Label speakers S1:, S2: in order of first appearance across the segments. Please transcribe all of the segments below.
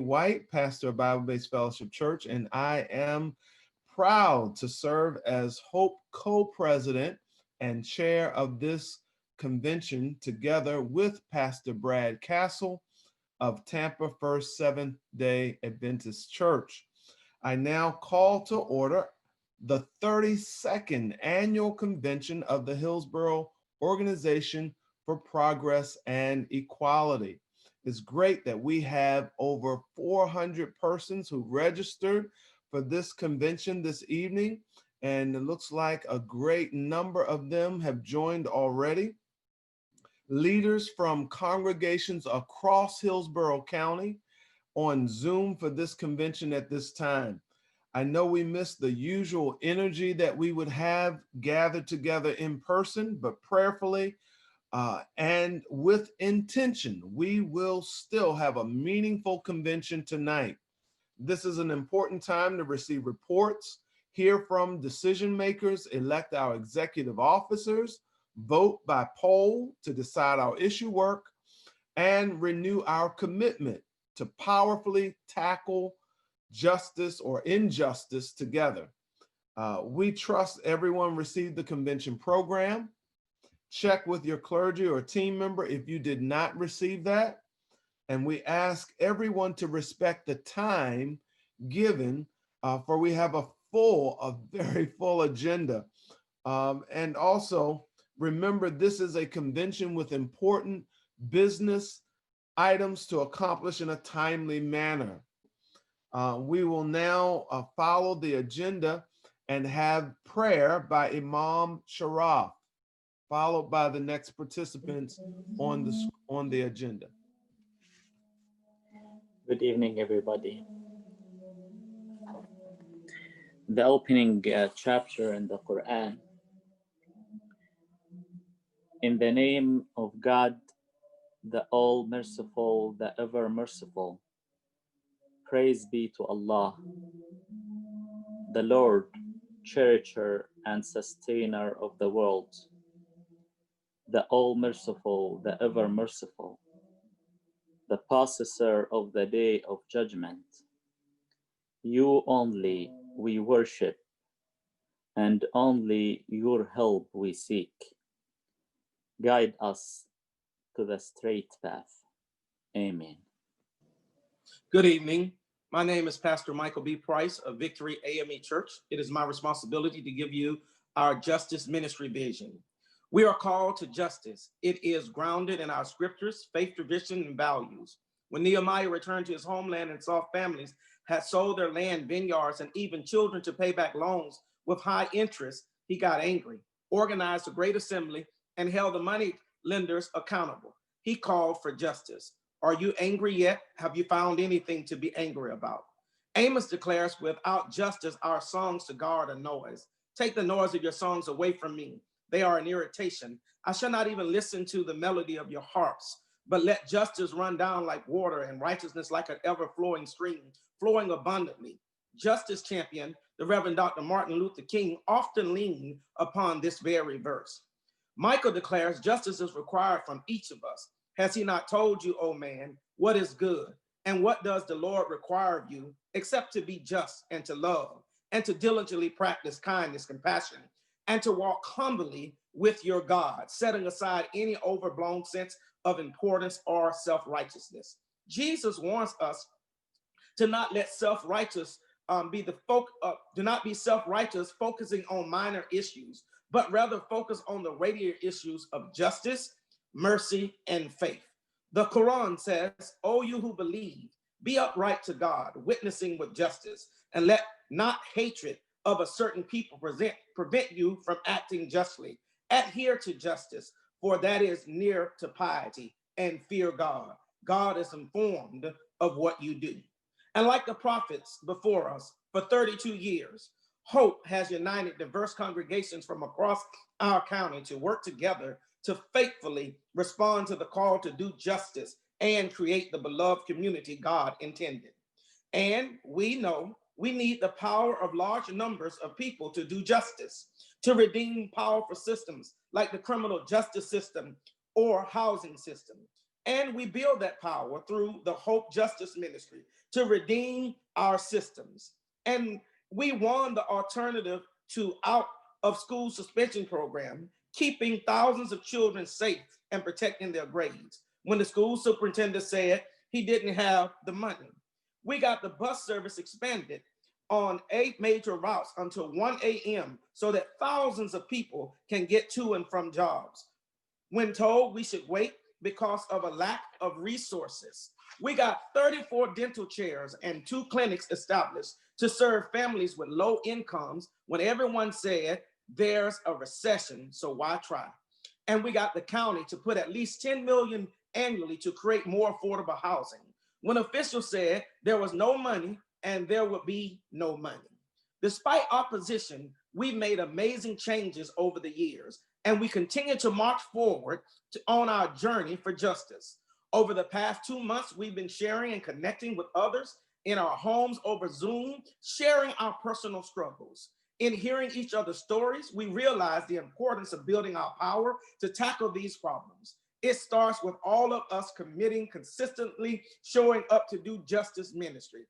S1: White, pastor of Bible-Based Fellowship Church, and I am proud to serve as Hope co-president and chair of this convention together with Pastor Brad Castle of Tampa First Seventh-day Adventist Church. I now call to order the 32nd annual convention of the Hillsborough Organization for Progress and Equality. It's great that we have over 400 persons who registered for this convention this evening, and it looks like a great number of them have joined already. Leaders from congregations across Hillsborough County on Zoom for this convention at this time. I know we missed the usual energy that we would have gathered together in person, but prayerfully and with intention, we will still have a meaningful convention tonight. This is an important time to receive reports, hear from decision makers, elect our executive officers, vote by poll to decide our issue work, and renew our commitment to powerfully tackle justice or injustice together. We trust everyone received the convention program. Check with your clergy or team member if you did not receive that. And we ask everyone to respect the time given, for we have a very full agenda. And also remember, this is a convention with important business items to accomplish in a timely manner. We will now follow the agenda and have prayer by Imam Sharaf, followed by the next participants on the agenda.
S2: Good evening, everybody. The opening chapter in the Quran. In the name of God, the All-Merciful, the Ever-Merciful. Praise be to Allah, the Lord, cherisher and sustainer of the world, the All-Merciful, the Ever-Merciful, the possessor of the day of judgment. You only we worship, and only your help we seek. Guide us to the straight path. Amen.
S3: Good evening. My name is Pastor Michael B. Price of Victory AME Church. It is my responsibility to give you our justice ministry vision. We are called to justice. It is grounded in our scriptures, faith, tradition, and values. When Nehemiah returned to his homeland and saw families had sold their land, vineyards, and even children to pay back loans with high interest, he got angry, organized a great assembly, and held the money lenders accountable. He called for justice. Are you angry yet? Have you found anything to be angry about? Amos declares, without justice, our songs to God are noise. Take the noise of your songs away from me. They are an irritation. I shall not even listen to the melody of your harps, but let justice run down like water and righteousness like an ever-flowing stream, flowing abundantly. Justice champion, the Reverend Dr. Martin Luther King, often leaned upon this very verse. Michael declares justice is required from each of us. Has he not told you, O man, what is good? And what does the Lord require of you, except to be just and to love, and to diligently practice kindness, compassion, and to walk humbly with your God, setting aside any overblown sense of importance or self-righteousness. Jesus warns us to not let self-righteous do not be self-righteous, focusing on minor issues, but rather focus on the weightier issues of justice, mercy, and faith. The Quran says, O you who believe, be upright to God, witnessing with justice, and let not hatred of a certain people prevent you from acting justly. Adhere to justice, for that is near to piety, and fear God. God is informed of what you do. And like the prophets before us, for 32 years, Hope has united diverse congregations from across our county to work together to faithfully respond to the call to do justice and create the beloved community God intended. And we know we need the power of large numbers of people to do justice, to redeem powerful systems like the criminal justice system or housing system. And we build that power through the Hope Justice Ministry, to redeem our systems. And we won the alternative to out of school suspension program, keeping thousands of children safe and protecting their grades. When the school superintendent said he didn't have the money, we got the bus service expanded on 8 major routes until 1 a.m. so that thousands of people can get to and from jobs. When told we should wait because of a lack of resources, we got 34 dental chairs and 2 clinics established to serve families with low incomes when everyone said there's a recession, so why try? And we got the county to put at least 10 million annually to create more affordable housing when officials said there was no money and there would be no money. Despite opposition, we made amazing changes over the years, and we continue to march forward on our journey for justice. Over the past 2 months, we've been sharing and connecting with others in our homes over Zoom, sharing our personal struggles. In hearing each other's stories, we realize the importance of building our power to tackle these problems. It starts with all of us committing, consistently showing up to do justice ministry.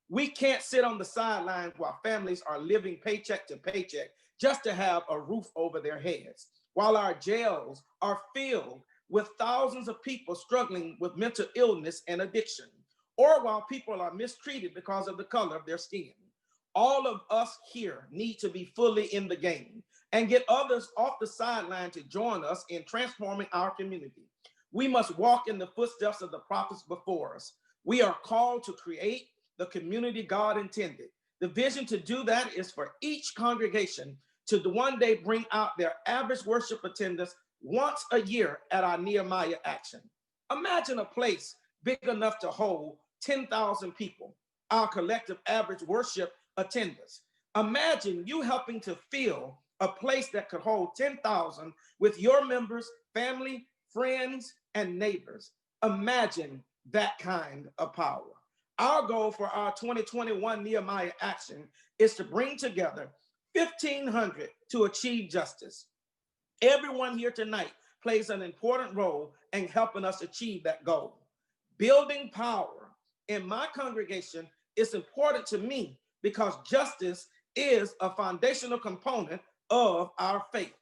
S3: We can't sit on the sidelines while families are living paycheck to paycheck just to have a roof over their heads, while our jails are filled with thousands of people struggling with mental illness and addiction, or while people are mistreated because of the color of their skin. All of us here need to be fully in the game and get others off the sideline to join us in transforming our community. We must walk in the footsteps of the prophets before us. We are called to create the community God intended. The vision to do that is for each congregation to one day bring out their average worship attendance once a year at our Nehemiah Action. Imagine a place big enough to hold 10,000 people, our collective average worship attendance. Imagine you helping to fill a place that could hold 10,000 with your members, family, friends, and neighbors. Imagine that kind of power. Our goal for our 2021 Nehemiah Action is to bring together 1,500 to achieve justice. Everyone here tonight plays an important role in helping us achieve that goal. Building power in my congregation is important to me because justice is a foundational component of our faith.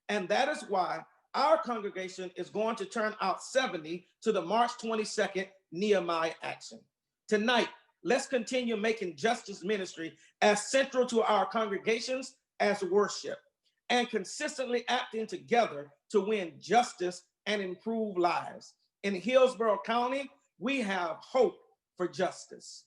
S3: And that is why our congregation is going to turn out 70 to the March 22nd Nehemiah Action. Tonight, let's continue making justice ministry as central to our congregations as worship and consistently acting together to win justice and improve lives. In Hillsborough County, we have hope for justice.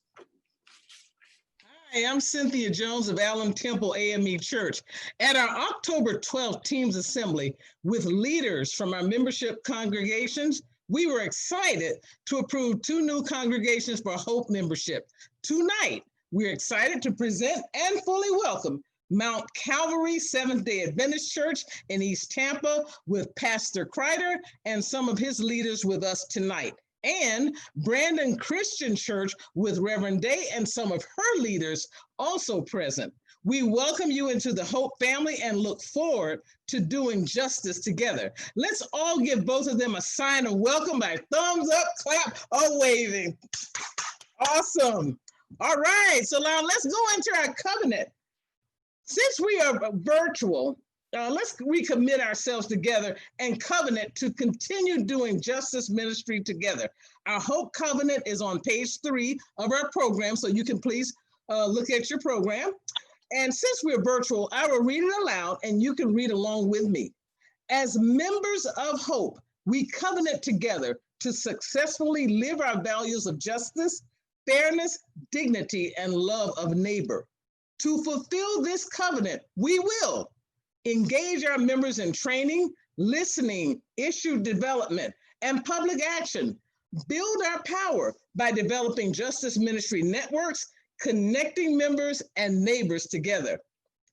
S4: Hi, I'm Cynthia Jones of Allen Temple AME Church. At our October 12th Teams Assembly with leaders from our membership congregations, we were excited to approve 2 new congregations for Hope membership. Tonight, we're excited to present and fully welcome Mount Calvary Seventh-day Adventist Church in East Tampa with Pastor Kreider and some of his leaders with us tonight, and Brandon Christian Church with Reverend Day and some of her leaders also present. We welcome you into the Hope family and look forward to doing justice together. Let's all give both of them a sign of welcome by thumbs up, clap, or waving. Awesome. All right, so now let's go into our covenant. Since we are virtual, let's recommit ourselves together and covenant to continue doing justice ministry together. Our Hope Covenant is on page 3 of our program, so you can please look at your program. And since we're virtual, I will read it aloud and you can read along with me. As members of Hope, we covenant together to successfully live our values of justice, fairness, dignity, and love of neighbor. To fulfill this covenant, we will engage our members in training, listening, issue development, and public action. Build our power by developing justice ministry networks, connecting members and neighbors together.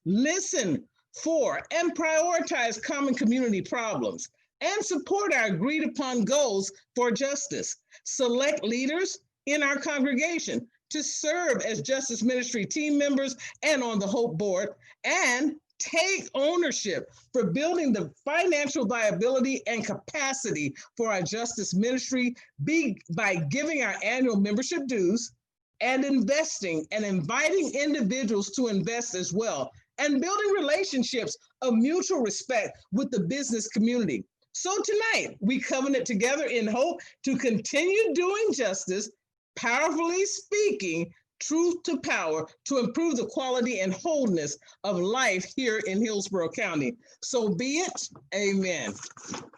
S4: Listen for and prioritize common community problems and support our agreed upon goals for justice. Select leaders in our congregation to serve as justice ministry team members and on the Hope Board, and take ownership for building the financial viability and capacity for our justice ministry by giving our annual membership dues, and investing and inviting individuals to invest as well, and building relationships of mutual respect with the business community. So tonight, we covenant together in hope to continue doing justice, powerfully speaking truth to power to improve the quality and wholeness of life here in Hillsborough County. So be it, amen.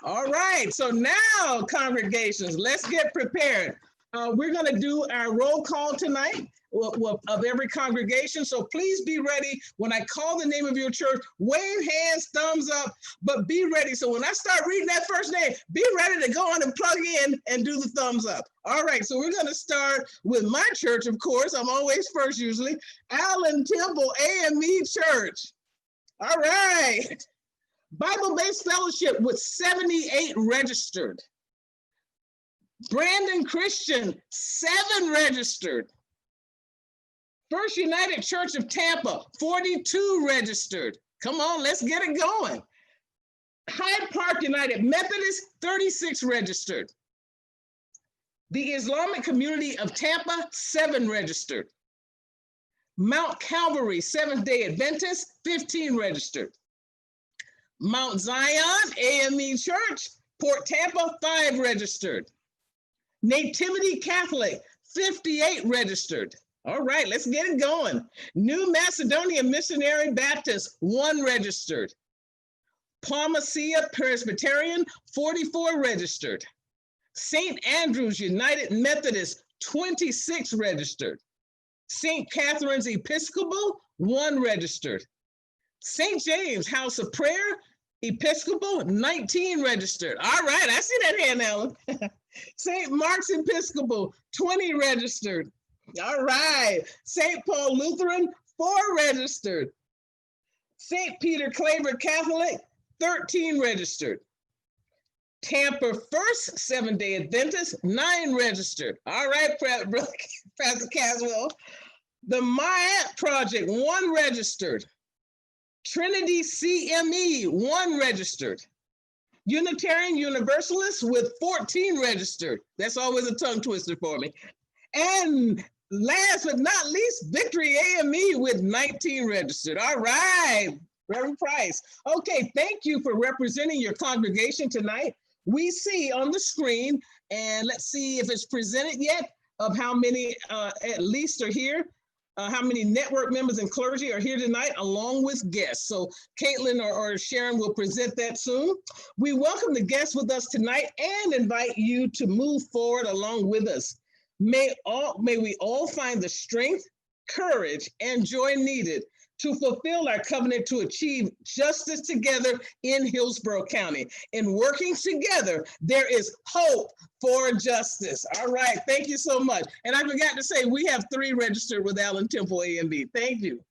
S4: All right, so now congregations, let's get prepared. We're gonna do our roll call tonight of every congregation. So please be ready. When I call the name of your church, wave hands, thumbs up, but be ready. So when I start reading that first name, be ready to go on and plug in and do the thumbs up. All right, so we're gonna start with my church, of course. I'm always first usually. Allen Temple AME Church. All right. Bible-based fellowship with 78 registered. Brandon Christian, 7 registered. First United Church of Tampa, 42 registered. Come on, let's get it going. Hyde Park United Methodist, 36 registered. The Islamic Community of Tampa, 7 registered. Mount Calvary Seventh-day Adventist, 15 registered. Mount Zion AME Church, Port Tampa, 5 registered. Nativity Catholic, 58 registered. All right, let's get it going. New Macedonia Missionary Baptist, 1 registered. Palmacia Presbyterian, 44 registered. St. Andrew's United Methodist, 26 registered. St. Catherine's Episcopal, 1 registered. St. James House of Prayer, Episcopal, 19 registered. All right, I see that hand, Ellen. St. Mark's Episcopal, 20 registered. All right. St. Paul Lutheran, 4 registered. St. Peter Claver Catholic, 13 registered. Tampa First Seventh-day Adventist, 9 registered. All right, Pastor Caswell. The Myatt Project, 1 registered. Trinity CME, 1 registered. Unitarian Universalists with 14 registered. That's always a tongue twister for me. And last but not least, Victory AME with 19 registered. All right, Reverend Price. Okay, thank you for representing your congregation tonight. We see on the screen, and let's see if it's presented yet, of how many at least are here. How many network members and clergy are here tonight, along with guests. So Caitlin or Sharon will present that soon. We welcome the guests with us tonight and invite you to move forward along with us. May we all find the strength, courage, and joy needed to fulfill our covenant to achieve justice together in Hillsborough County. In working together, there is hope for justice. All right, thank you so much. And I forgot to say, we have 3 registered with Allen Temple AMB. Thank you.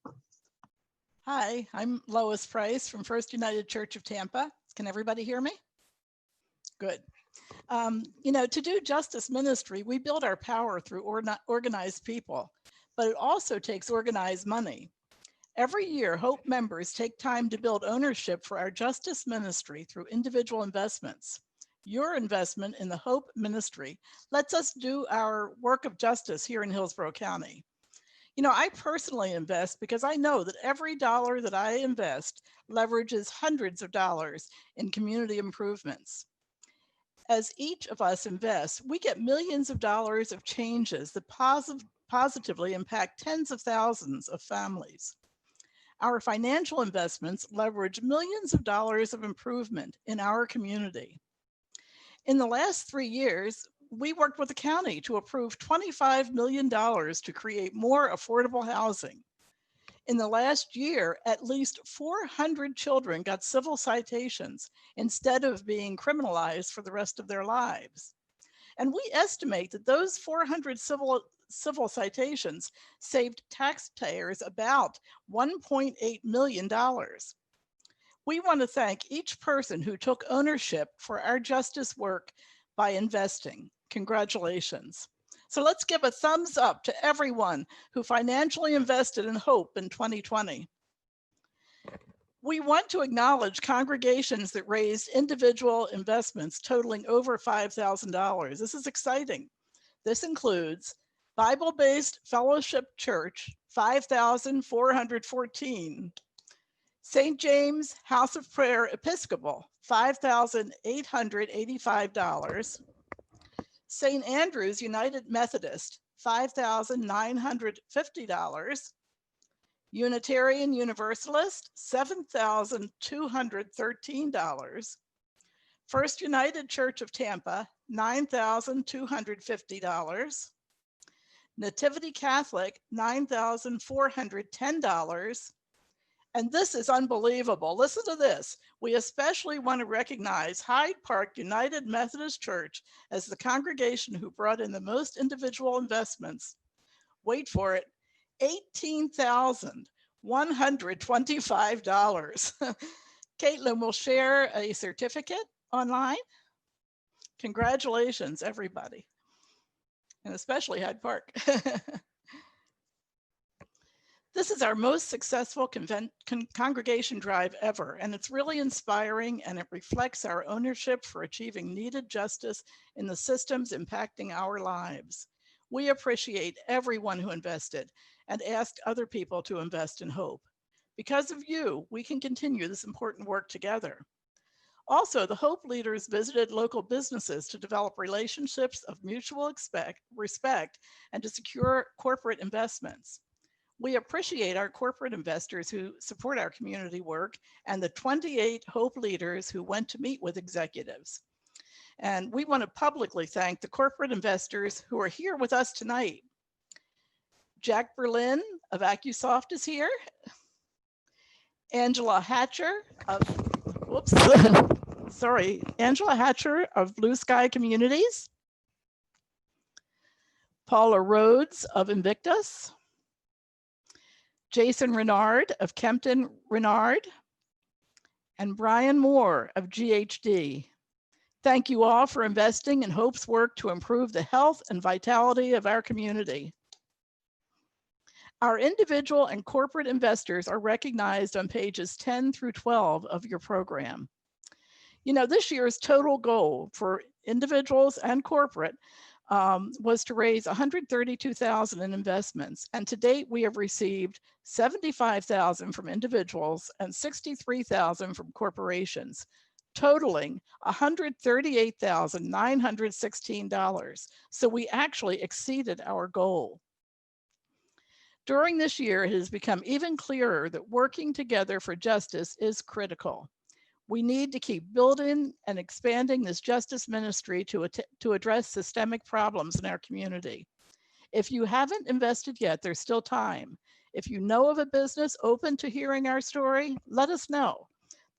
S5: Hi, I'm Lois Price from First United Church of Tampa. Can everybody hear me? Good. You know, to do justice ministry, we build our power through organized people, but it also takes organized money. Every year, Hope members take time to build ownership for our justice ministry through individual investments. Your investment in the Hope ministry lets us do our work of justice here in Hillsborough County. You know, I personally invest because I know that every dollar that I invest leverages hundreds of dollars in community improvements. As each of us invests, we get millions of dollars of changes that positively impact tens of thousands of families. Our financial investments leverage millions of dollars of improvement in our community. In the last 3 years, we worked with the county to approve $25 million to create more affordable housing. In the last year, at least 400 children got civil citations instead of being criminalized for the rest of their lives. And we estimate that those 400 civil citations saved taxpayers about $1.8 million. We want to thank each person who took ownership for our justice work by investing. Congratulations. So let's give a thumbs up to everyone who financially invested in Hope in 2020. We want to acknowledge congregations that raised individual investments totaling over $5,000. This is exciting. This includes Bible-based Fellowship Church, $5,414. St. James House of Prayer Episcopal, $5,885. St. Andrew's United Methodist, $5,950. Unitarian Universalist, $7,213. First United Church of Tampa, $9,250. Nativity Catholic, $9,410. And this is unbelievable. Listen to this. We especially want to recognize Hyde Park United Methodist Church as the congregation who brought in the most individual investments. Wait for it, $18,125. Caitlin will share a certificate online. Congratulations, everybody, and especially Hyde Park. This is our most successful congregation drive ever, and it's really inspiring, and it reflects our ownership for achieving needed justice in the systems impacting our lives. We appreciate everyone who invested and asked other people to invest in hope. Because of you, we can continue this important work together. Also, the Hope leaders visited local businesses to develop relationships of mutual respect and to secure corporate investments. We appreciate our corporate investors who support our community work and the 28 Hope leaders who went to meet with executives. And we want to publicly thank the corporate investors who are here with us tonight. Jack Berlin of AccuSoft is here. Angela Hatcher of, Angela Hatcher of Blue Sky Communities. Paula Rhodes of Invictus. Jason Renard of Kempton Renard, and Brian Moore of GHD. Thank you all for investing in Hope's work to improve the health and vitality of our community. Our individual and corporate investors are recognized on pages 10 through 12 of your program. You know, this year's total goal for individuals and corporate was to raise $132,000 in investments. And to date, we have received $75,000 from individuals and $63,000 from corporations, totaling $138,916. So we actually exceeded our goal. During this year, it has become even clearer that working together for justice is critical. We need to keep building and expanding this justice ministry to address systemic problems in our community. If you haven't invested yet, there's still time. If you know of a business open to hearing our story, let us know.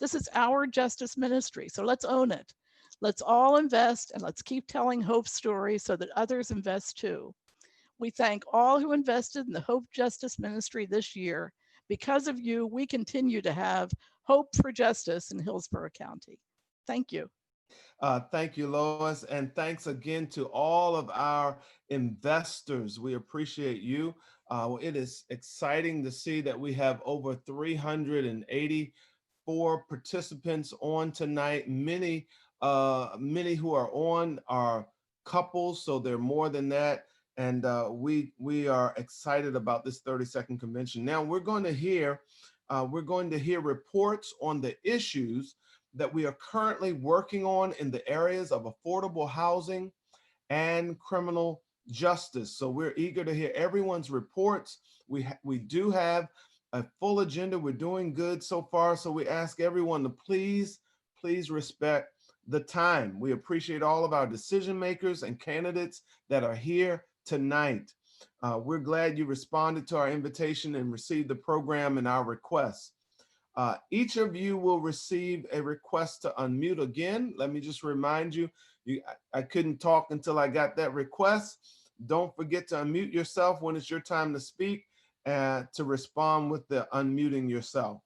S5: This is our justice ministry, so let's own it. Let's all invest and let's keep telling Hope's story so that others invest too. We thank all who invested in the Hope Justice Ministry this year. Because of you, we continue to have hope for justice in Hillsborough County. Thank you.
S1: Thank you, Lois. And thanks again to all of our investors. We appreciate you. It is exciting to see that we have over 384 participants on tonight. Many who are on are couples, so they're more than that. And we are excited about this 32nd convention. Now we're going to hear reports on the issues that we are currently working on in the areas of affordable housing and criminal justice. So we're eager to hear everyone's reports. We do have a full agenda. We're doing good so far. So we ask everyone to please respect the time. We appreciate all of our decision makers and candidates that are here tonight. We're glad you responded to our invitation and received the program and our requests. Each of you will receive a request to unmute again. Let me just remind you, I couldn't talk until I got that request. Don't forget to unmute yourself when it's your time to speak and to respond with the unmuting yourself.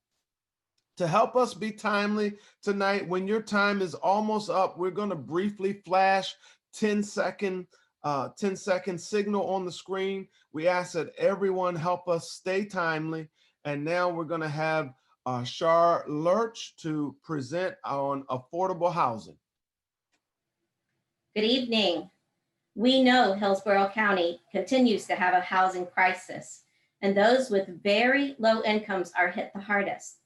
S1: To help us be timely tonight, when your time is almost up, we're going to briefly flash 10-second signal on the screen. We ask that everyone help us stay timely. And now we're going to have Shar Lurch to present on affordable housing.
S6: Good evening. We know Hillsborough County continues to have a housing crisis, and those with very low incomes are hit the hardest.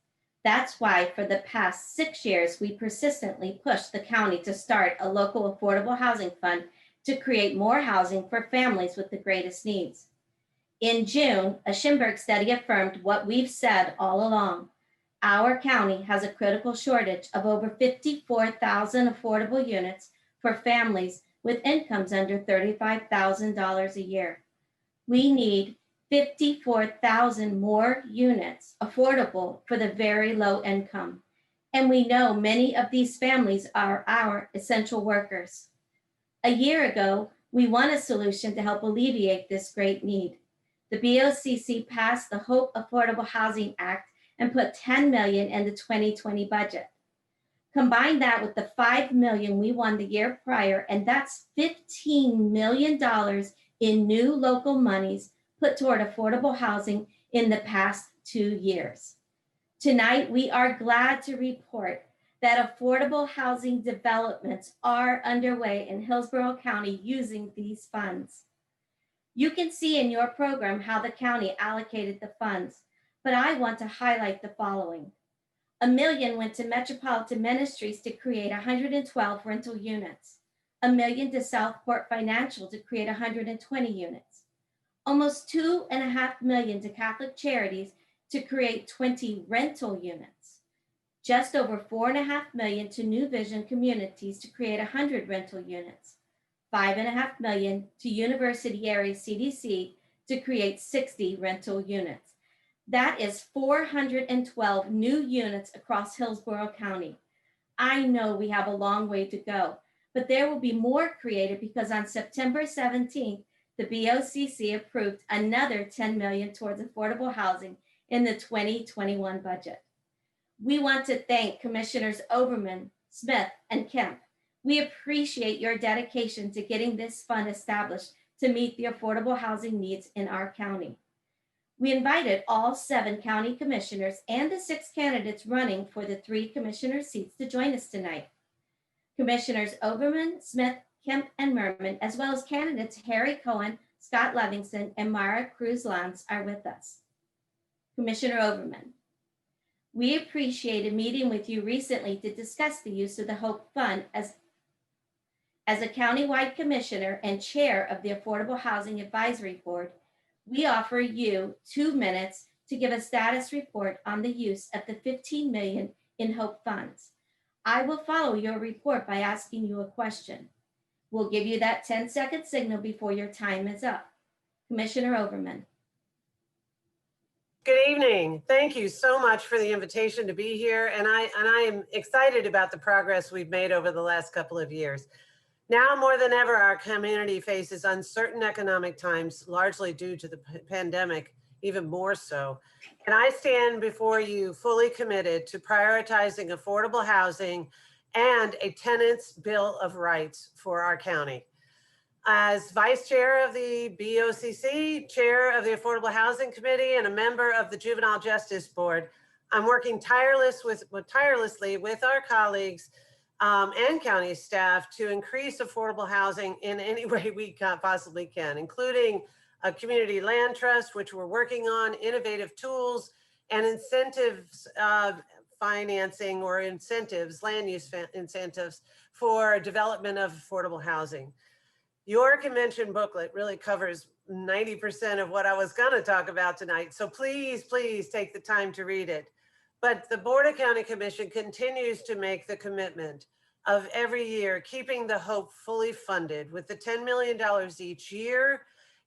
S6: That's why for the past 6 years, we persistently pushed the county to start a local affordable housing fund to create more housing for families with the greatest needs. In June, a Schimberg study affirmed what we've said all along. Our county has a critical shortage of over 54,000 affordable units for families with incomes under $35,000 a year. We need 54,000 more units affordable for the very low income. And we know many of these families are our essential workers. A year ago, we won a solution to help alleviate this great need. The BOCC passed the Hope Affordable Housing Act and put $10 million in the 2020 budget. Combine that with the $5 million we won the year prior, and that's $15 million in new local monies put toward affordable housing in the past 2 years. Tonight, we are glad to report that affordable housing developments are underway in Hillsborough County using these funds. You can see in your program how the county allocated the funds, but I want to highlight the following. $1 million went to Metropolitan Ministries to create 112 rental units. $1 million to Southport Financial to create 120 units. Almost $2.5 million to Catholic Charities to create 20 rental units. Just over $4.5 million to New Vision Communities to create 100 rental units. $5.5 million to University Area CDC to create 60 rental units. That is 412 new units across Hillsborough County. I know we have a long way to go, but there will be more created because on September 17th, the BOCC approved another $10 million towards affordable housing in the 2021 budget. We want to thank Commissioners Oberman, Smith, and Kemp. We appreciate your dedication to getting this fund established to meet the affordable housing needs in our county. We invited all 7 county commissioners and the 6 candidates running for the 3 commissioner seats to join us tonight. Commissioners Oberman, Smith, Kemp, and Merman, as well as candidates Harry Cohen, Scott Livingston, and Mara Cruz-Lance are with us. Commissioner Oberman, we appreciated meeting with you recently to discuss the use of the Hope Fund as a countywide commissioner and chair of the Affordable Housing Advisory Board. We offer you 2 minutes to give a status report on the use of the $15 million in Hope funds. I will follow your report by asking you a question. We'll give you that 10-second signal before your time is up. Commissioner Oberman.
S7: Good evening. Thank you so much for the invitation to be here. And I am excited about the progress we've made over the last couple of years. Now more than ever, our community faces uncertain economic times, largely due to the pandemic, even more so. And I stand before you fully committed to prioritizing affordable housing and a tenant's bill of rights for our county. As Vice Chair of the BOCC, Chair of the Affordable Housing Committee, and a member of the Juvenile Justice Board, I'm working tirelessly with our colleagues and county staff to increase affordable housing in any way we possibly can, including a community land trust, which we're working on, innovative tools, and incentives, financing or incentives, land use incentives for development of affordable housing. Your convention booklet really covers 90% of what I was going to talk about tonight. So please, please take the time to read it. But the Board of County Commission continues to make the commitment of every year keeping the Hope fully funded with the $10 million each year.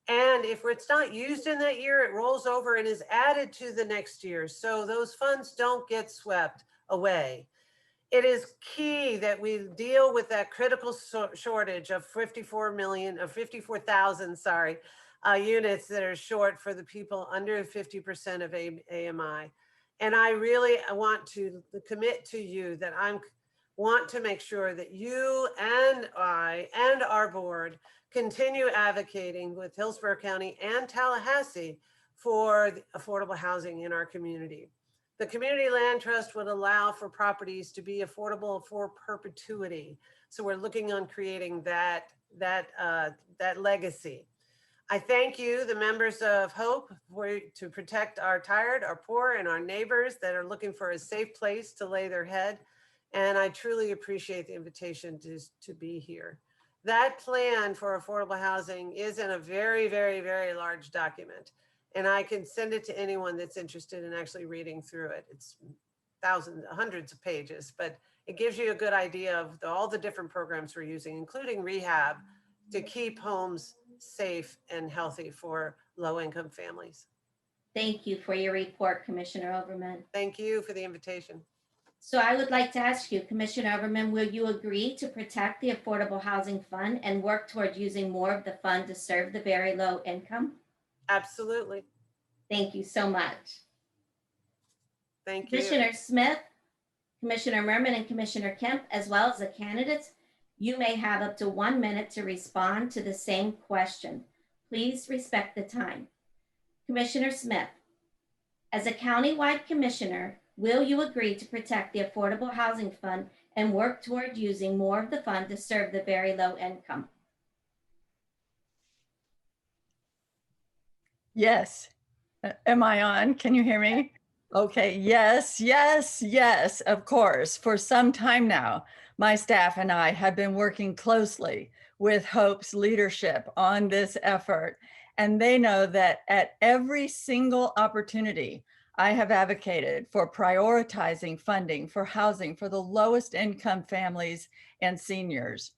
S7: And if it's not used in that year, it rolls over and is added to the next year. So those funds don't get swept away. It is key that we deal with that critical shortage of 54,000 units that are short for the people under 50% of AMI. And I really want to commit to you that I want to make sure that you and I and our board continue advocating with Hillsborough County and Tallahassee for affordable housing in our community. The Community Land Trust would allow for properties to be affordable for perpetuity. So we're looking on creating that that legacy. I thank you, the members of Hope, to protect our tired, our poor, and our neighbors that are looking for a safe place to lay their head. And I truly appreciate the invitation to be here. That plan for affordable housing is in a very, very, very large document. And I can send it to anyone that's interested in actually reading through it. It's thousands, hundreds of pages, but it gives you a good idea of all the different programs we're using, including rehab, to keep homes safe and healthy for low-income families.
S6: Thank you for your report, Commissioner Overman.
S7: Thank you for the invitation.
S6: So I would like to ask you, Commissioner Overman, will you agree to protect the Affordable Housing Fund and work toward using more of the fund to serve the very low income?
S7: Absolutely.
S6: Thank you so much.
S7: Thank you.
S6: Commissioner Smith, Commissioner Merman, and Commissioner Kemp, as well as the candidates, you may have up to 1 minute to respond to the same question. Please respect the time. Commissioner Smith, as a countywide commissioner, will you agree to protect the Affordable Housing Fund and work toward using more of the fund to serve the very low income?
S8: Yes. Am I on? Can you hear me? Okay. Yes, yes, yes, of course. For some time now, my staff and I have been working closely with Hope's leadership on this effort. And they know that at every single opportunity, I have advocated for prioritizing funding for housing for the lowest income families and seniors.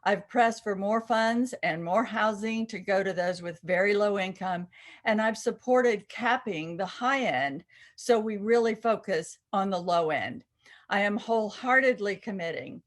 S8: I've pressed for more funds and more housing to go to those with very low income, and I've supported capping the high end so we really focus on the low end. I am wholeheartedly committed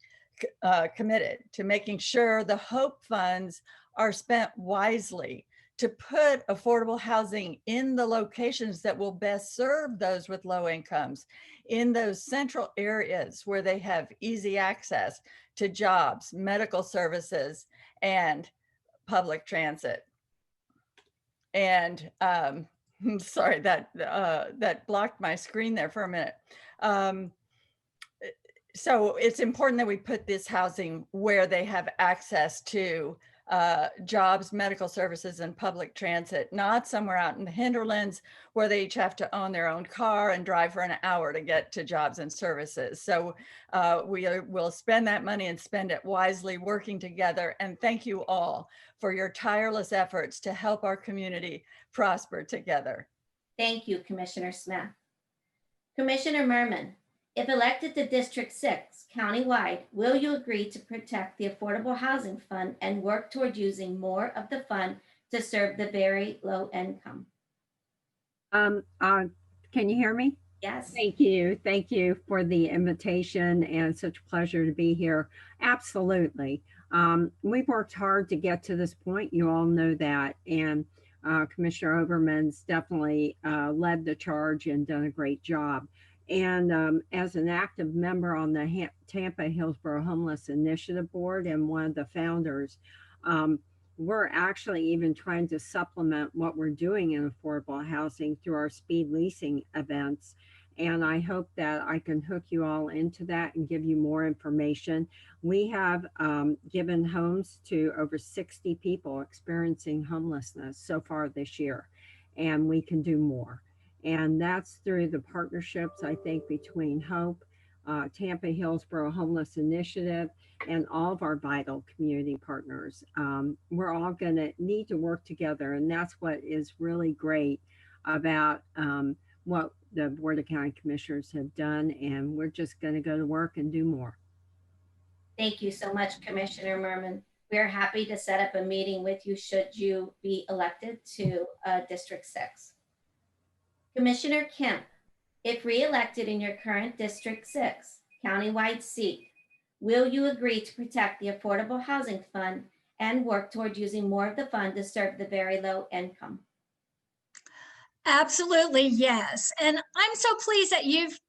S8: to making sure the Hope funds are spent wisely to put affordable housing in the locations that will best serve those with low incomes, in those central areas where they have easy access to jobs, medical services, and public transit. And sorry, that blocked my screen there for a minute. So it's important that we put this housing where they have access to jobs, medical services, and public transit, not somewhere out in the hinterlands where they each have to own their own car and drive for an hour to get to jobs and services. So we will spend that money and spend it wisely, working together. And thank you all for your tireless efforts to help our community prosper together.
S6: Thank you, Commissioner Smith. Commissioner Merman, if elected to District 6 countywide, will you agree to protect the Affordable Housing Fund and work toward using more of the fund to serve the very low income?
S9: Can you hear me?
S6: Yes.
S9: Thank you. Thank you for the invitation, and such a pleasure to be here. Absolutely. We've worked hard to get to this point. You all know that. And Commissioner Overman's definitely led the charge and done a great job. And as an active member on the Tampa Hillsborough Homeless Initiative Board and one of the founders, we're actually even trying to supplement what we're doing in affordable housing through our speed leasing events. And I hope that I can hook you all into that and give you more information. We have given homes to over 60 people experiencing homelessness so far this year, and we can do more. And that's through the partnerships, I think, between Hope, Tampa Hillsborough Homeless Initiative, and all of our vital community partners. We're all going to need to work together. And that's what is really great about what the Board of County Commissioners have done. And we're just going to go to work and do more.
S6: Thank you so much, Commissioner Merman. We're happy to set up a meeting with you should you be elected to District 6. Commissioner Kemp, if re-elected in your current District 6 countywide seat, will you agree to protect the Affordable Housing Fund and work toward using more of the fund to serve the very low income?
S10: Absolutely, yes. And I'm so pleased that you've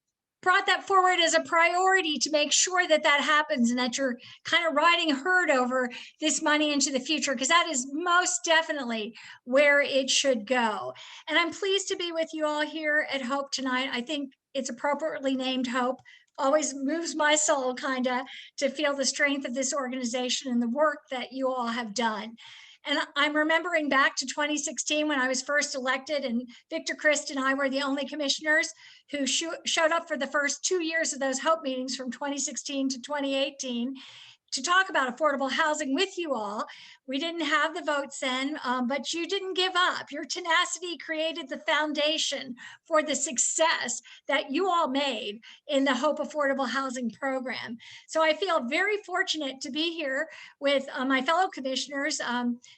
S10: brought that forward as a priority to make sure that that happens and that you're kind of riding herd over this money into the future, because that is most definitely where it should go. And I'm pleased to be with you all here at Hope tonight. I think it's appropriately named Hope always moves my soul kind of to feel the strength of this organization and the work that you all have done. And I'm remembering back to 2016 when I was first elected, and Victor Christ and I were the only commissioners who showed up for the first 2 years of those HOPE meetings from 2016 to 2018 to talk about affordable housing with you all. We didn't have the votes then, but you didn't give up. Your tenacity created the foundation for the success that you all made in the HOPE Affordable Housing Program. So I feel very fortunate to be here with my fellow commissioners,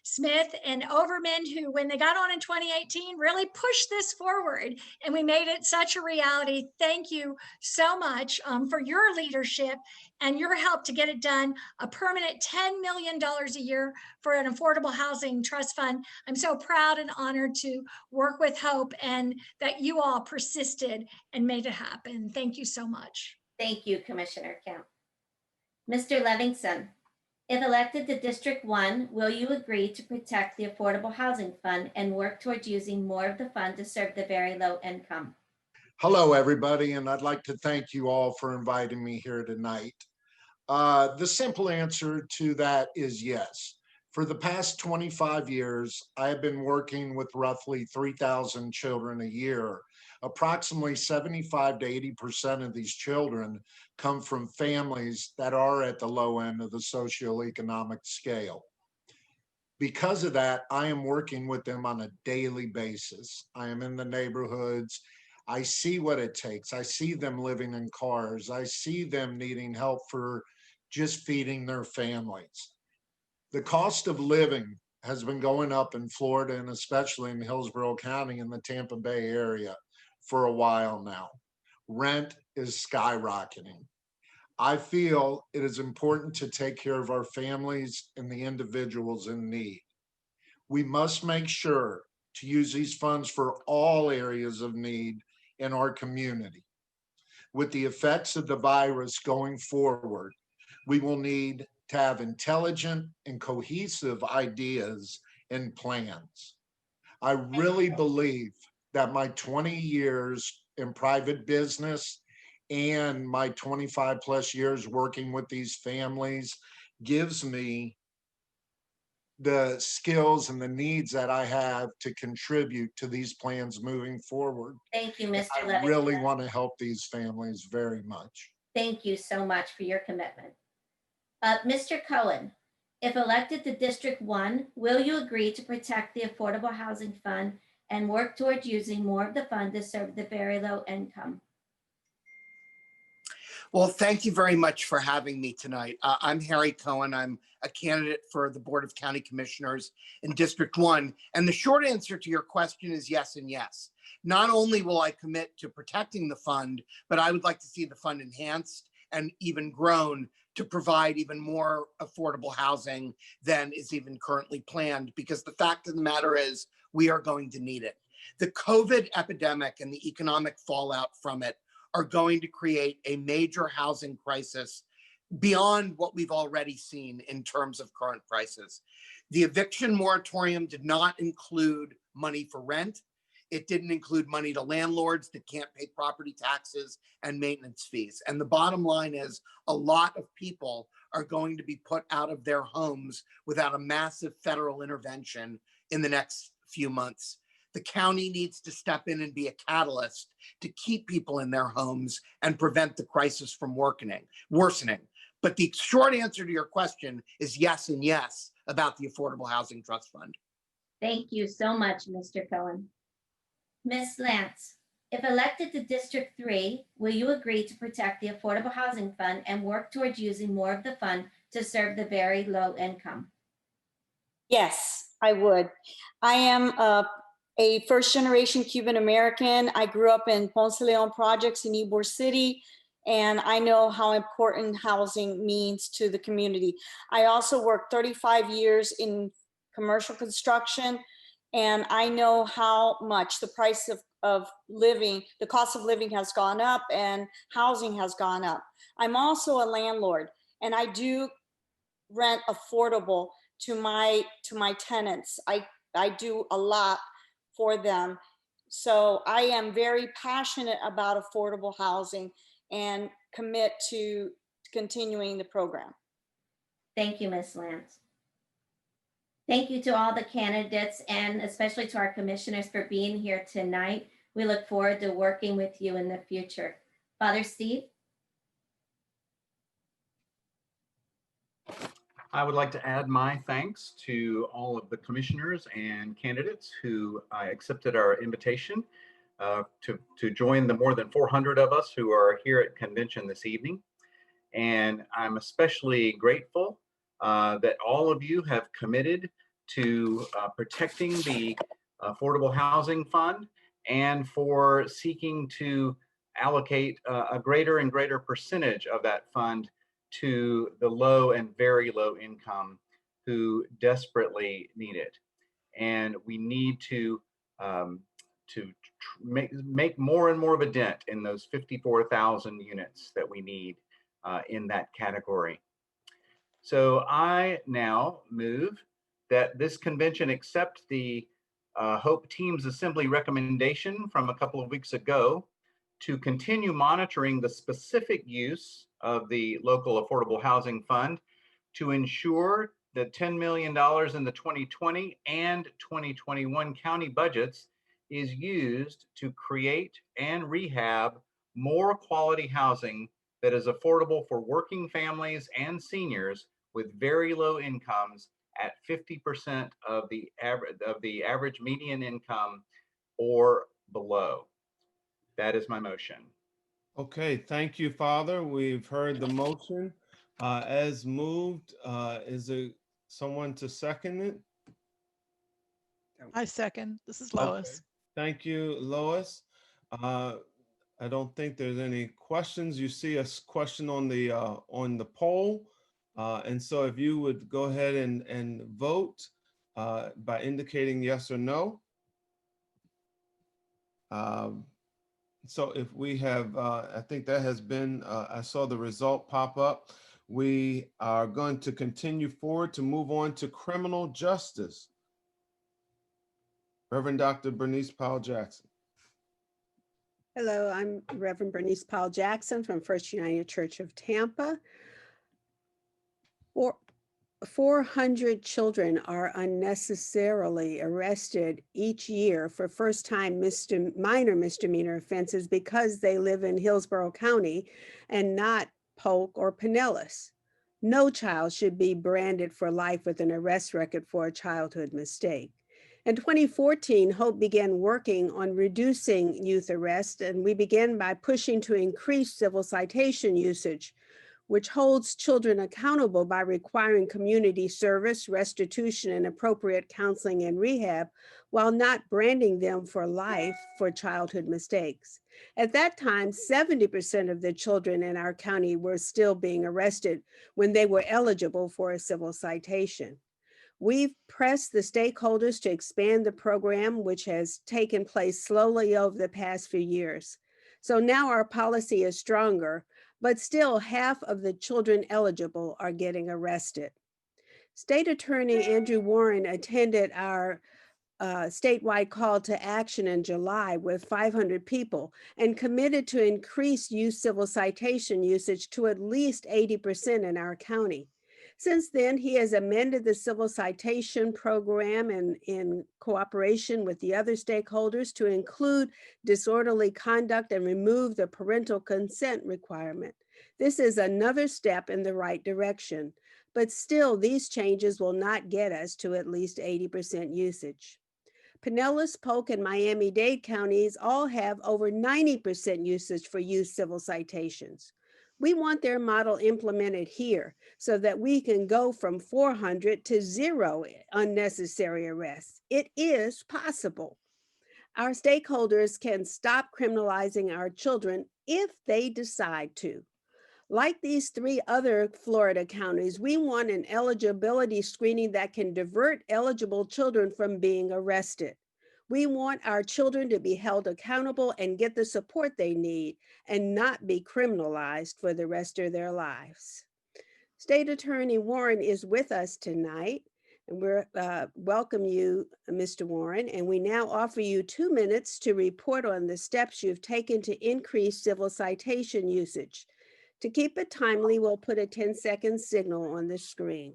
S10: Smith and Overman, who when they got on in 2018, really pushed this forward and we made it such a reality. Thank you so much for your leadership and your help to get it done. A permanent $10 million a year for an affordable housing trust fund. I'm so proud and honored to work with HOPE and that you all persisted and made it happen. Thank you so much.
S6: Thank you, Commissioner Kemp. Mr. Levinson, if elected to District 1, will you agree to protect the Affordable Housing Fund and work towards using more of the fund to serve the very low income?
S11: Hello, everybody, and I'd like to thank you all for inviting me here tonight. The simple answer to that is yes. For the past 25 years, I have been working with roughly 3,000 children a year. Approximately 75 to 80% of these children come from families that are at the low end of the socioeconomic scale. Because of that, I am working with them on a daily basis. I am in the neighborhoods. I see what it takes. I see them living in cars. I see them needing help for just feeding their families. The cost of living has been going up in Florida and especially in Hillsborough County in the Tampa Bay area for a while now. Rent is skyrocketing. I feel it is important to take care of our families and the individuals in need. We must make sure to use these funds for all areas of need in our community. With the effects of the virus going forward, we will need to have intelligent and cohesive ideas and plans. I really believe that my 20 years in private business and my 25 plus years working with these families gives me the skills and the needs that I have to contribute to these plans moving forward.
S6: Thank you, Mr.
S11: I
S6: Levinson.
S11: really want to help these families very much.
S6: Thank you so much for your commitment. Mr. Cohen, if elected to District 1, will you agree to protect the Affordable Housing Fund and work towards using more of the fund to serve the very low income?
S12: Well, thank you very much for having me tonight. I'm Harry Cohen. I'm a candidate for the Board of County Commissioners in District 1. And the short answer to your question is yes and yes. Not only will I commit to protecting the fund, but I would like to see the fund enhanced and even grown to provide even more affordable housing than is even currently planned, because the fact of the matter is we are going to need it. The COVID epidemic and the economic fallout from it are going to create a major housing crisis beyond what we've already seen in terms of current prices. The eviction moratorium did not include money for rent. It didn't include money to landlords that can't pay property taxes and maintenance fees. And the bottom line is a lot of people are going to be put out of their homes without a massive federal intervention in the next few months. The county needs to step in and be a catalyst to keep people in their homes and prevent the crisis from worsening. But the short answer to your question is yes and yes about the Affordable Housing Trust Fund.
S6: Thank you so much, Mr. Cohen. Ms. Lance, if elected to District 3, will you agree to protect the Affordable Housing Fund and work towards using more of the fund to serve the very low income?
S13: Yes, I would. I am a first-generation Cuban American. I grew up in Ponce de Leon projects in Ybor City, and I know how important housing means to the community. I also worked 35 years in commercial construction, and I know how much the price of living, the cost of living has gone up and housing has gone up. I'm also a landlord, and I do rent affordable to my tenants. I do a lot for them. So I am very passionate about affordable housing, and commit to continuing the program.
S6: Thank you, Ms. Lance. Thank you to all the candidates and especially to our commissioners for being here tonight. We look forward to working with you in the future. Father Steve?
S14: I would like to add my thanks to all of the commissioners and candidates who accepted our invitation to join the more than 400 of us who are here at convention this evening. And I'm especially grateful that all of you have committed to protecting the Affordable Housing Fund and for seeking to allocate a greater and greater percentage of that fund to the low and very low income who desperately need it. And we need to make more and more of a dent in those 54,000 units that we need in that category. So I now move that this convention accept the Hope Teams Assembly recommendation from a couple of weeks ago to continue monitoring the specific use of the local affordable housing fund to ensure that $10 million in the 2020 and 2021 county budgets is used to create and rehab more quality housing that is affordable for working families and seniors with very low incomes at 50% of the average median income or below. That is my motion.
S1: Okay, thank you, Father. We've heard the motion as moved. Is there someone to second it?
S5: I second. This is
S1: Okay.
S5: Lois.
S1: Thank you, Lois. I don't think there's any questions. You see a question on the poll. And so if you would go ahead and vote by indicating yes or no. So if we have, I think that has been, I saw the result pop up. We are going to continue forward to move on to criminal justice. Reverend Dr. Bernice Powell Jackson.
S15: Hello, I'm Reverend Bernice Powell Jackson from First United Church of Tampa. 400 children are unnecessarily arrested each year for first-time minor misdemeanor offenses because they live in Hillsborough County and not Polk or Pinellas. No child should be branded for life with an arrest record for a childhood mistake. In 2014, Hope began working on reducing youth arrest, and we began by pushing to increase civil citation usage, which holds children accountable by requiring community service, restitution, and appropriate counseling and rehab, while not branding them for life for childhood mistakes. At that time, 70% of the children in our county were still being arrested when they were eligible for a civil citation. We've pressed the stakeholders to expand the program, which has taken place slowly over the past few years. So now our policy is stronger, but still half of the children eligible are getting arrested. State Attorney Andrew Warren attended our statewide call to action in July with 500 people and committed to increase youth civil citation usage to at least 80% in our county. Since then, he has amended the civil citation program in cooperation with the other stakeholders to include disorderly conduct and remove the parental consent requirement. This is another step in the right direction, but still these changes will not get us to at least 80% usage. Pinellas, Polk, and Miami-Dade counties all have over 90% usage for youth civil citations. We want their model implemented here so that we can go from 400 to 0 unnecessary arrests. It is possible. Our stakeholders can stop criminalizing our children if they decide to. Like these 3 other Florida counties, we want an eligibility screening that can divert eligible children from being arrested. We want our children to be held accountable and get the support they need and not be criminalized for the rest of their lives. State Attorney Warren is with us tonight, And we're welcome you, Mr. Warren, and we now offer you 2 minutes to report on the steps you've taken to increase civil citation usage. To keep it timely, we'll put a 10-second signal on the screen.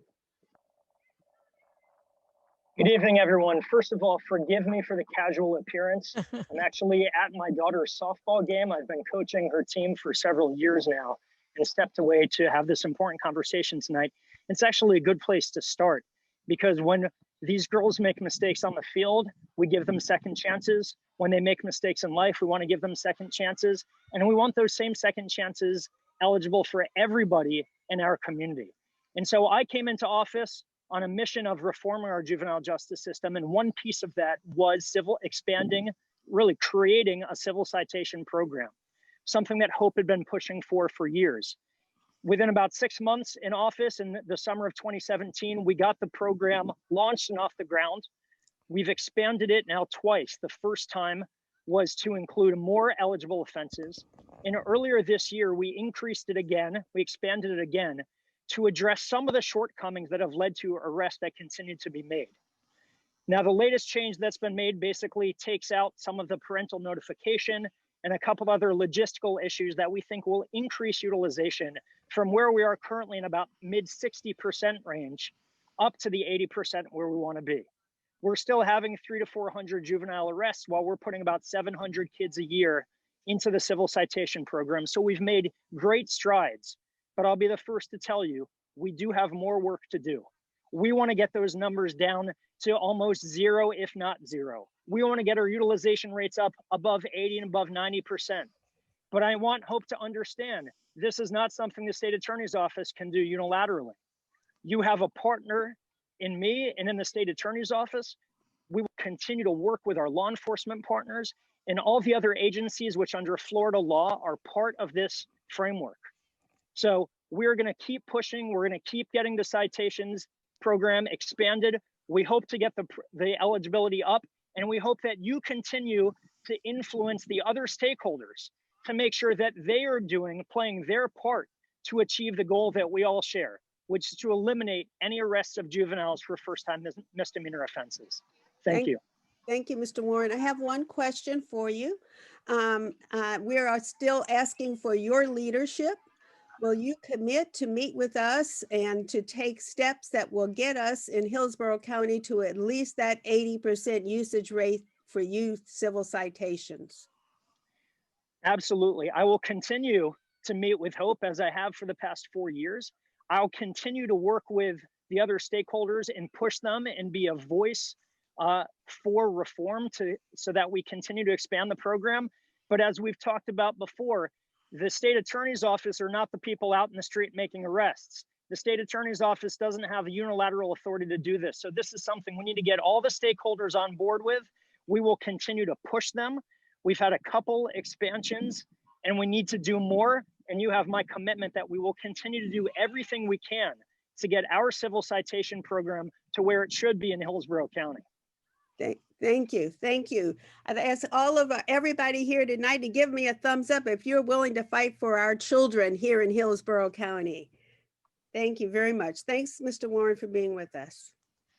S16: Good evening, everyone. First of all, forgive me for the casual appearance. I'm actually at my daughter's softball game. I've been coaching her team for several years now and stepped away to have this important conversation tonight. It's actually a good place to start because when these girls make mistakes on the field, we give them second chances. When they make mistakes in life, we want to give them second chances. And we want those same second chances eligible for everybody in our community. And so I came into office on a mission of reforming our juvenile justice system. And one piece of that was expanding, really creating a civil citation program, something that Hope had been pushing for years. Within about 6 months in office in the summer of 2017, we got the program launched and off the ground. We've expanded it now twice. The first time was to include more eligible offenses. And earlier this year, we increased it again, we expanded it again, to address some of the shortcomings that have led to arrests that continue to be made. Now, the latest change that's been made basically takes out some of the parental notification and a couple other logistical issues that we think will increase utilization from where we are currently in about mid 60% range up to the 80% where we want to be. We're still having 300 to 400 juvenile arrests while we're putting about 700 kids a year into the civil citation program. So we've made great strides. But I'll be the first to tell you, we do have more work to do. We want to get those numbers down to almost zero, if not zero. We want to get our utilization rates up above 80 and above 90%. But I want Hope to understand, this is not something the state attorney's office can do unilaterally. You have a partner in me and in the state attorney's office. We will continue to work with our law enforcement partners and all the other agencies which under Florida law are part of this framework. So we're going to keep pushing. We're going to keep getting the citations program expanded. We hope to get the eligibility up, and we hope that you continue to influence the other stakeholders to make sure that they are playing their part to achieve the goal that we all share, which is to eliminate any arrests of juveniles for first-time misdemeanor offenses. Thank you.
S15: Thank you, Mr. Warren. I have one question for you. We are still asking for your leadership. Will you commit to meet with us and to take steps that will get us in Hillsborough County to at least that 80% usage rate for youth civil citations?
S16: Absolutely. I will continue to meet with Hope as I have for the past 4 years. I'll continue to work with the other stakeholders and push them and be a voice for reform so that we continue to expand the program. But as we've talked about before, the state attorney's office are not the people out in the street making arrests. The state attorney's office doesn't have a unilateral authority to do this. So this is something we need to get all the stakeholders on board with. We will continue to push them. We've had a couple expansions and we need to do more. And you have my commitment that we will continue to do everything we can to get our civil citation program to where it should be in Hillsborough County.
S15: Thank you. Thank you. I'd ask everybody here tonight to give me a thumbs up if you're willing to fight for our children here in Hillsborough County. Thank you very much. Thanks, Mr. Warren, for being with us.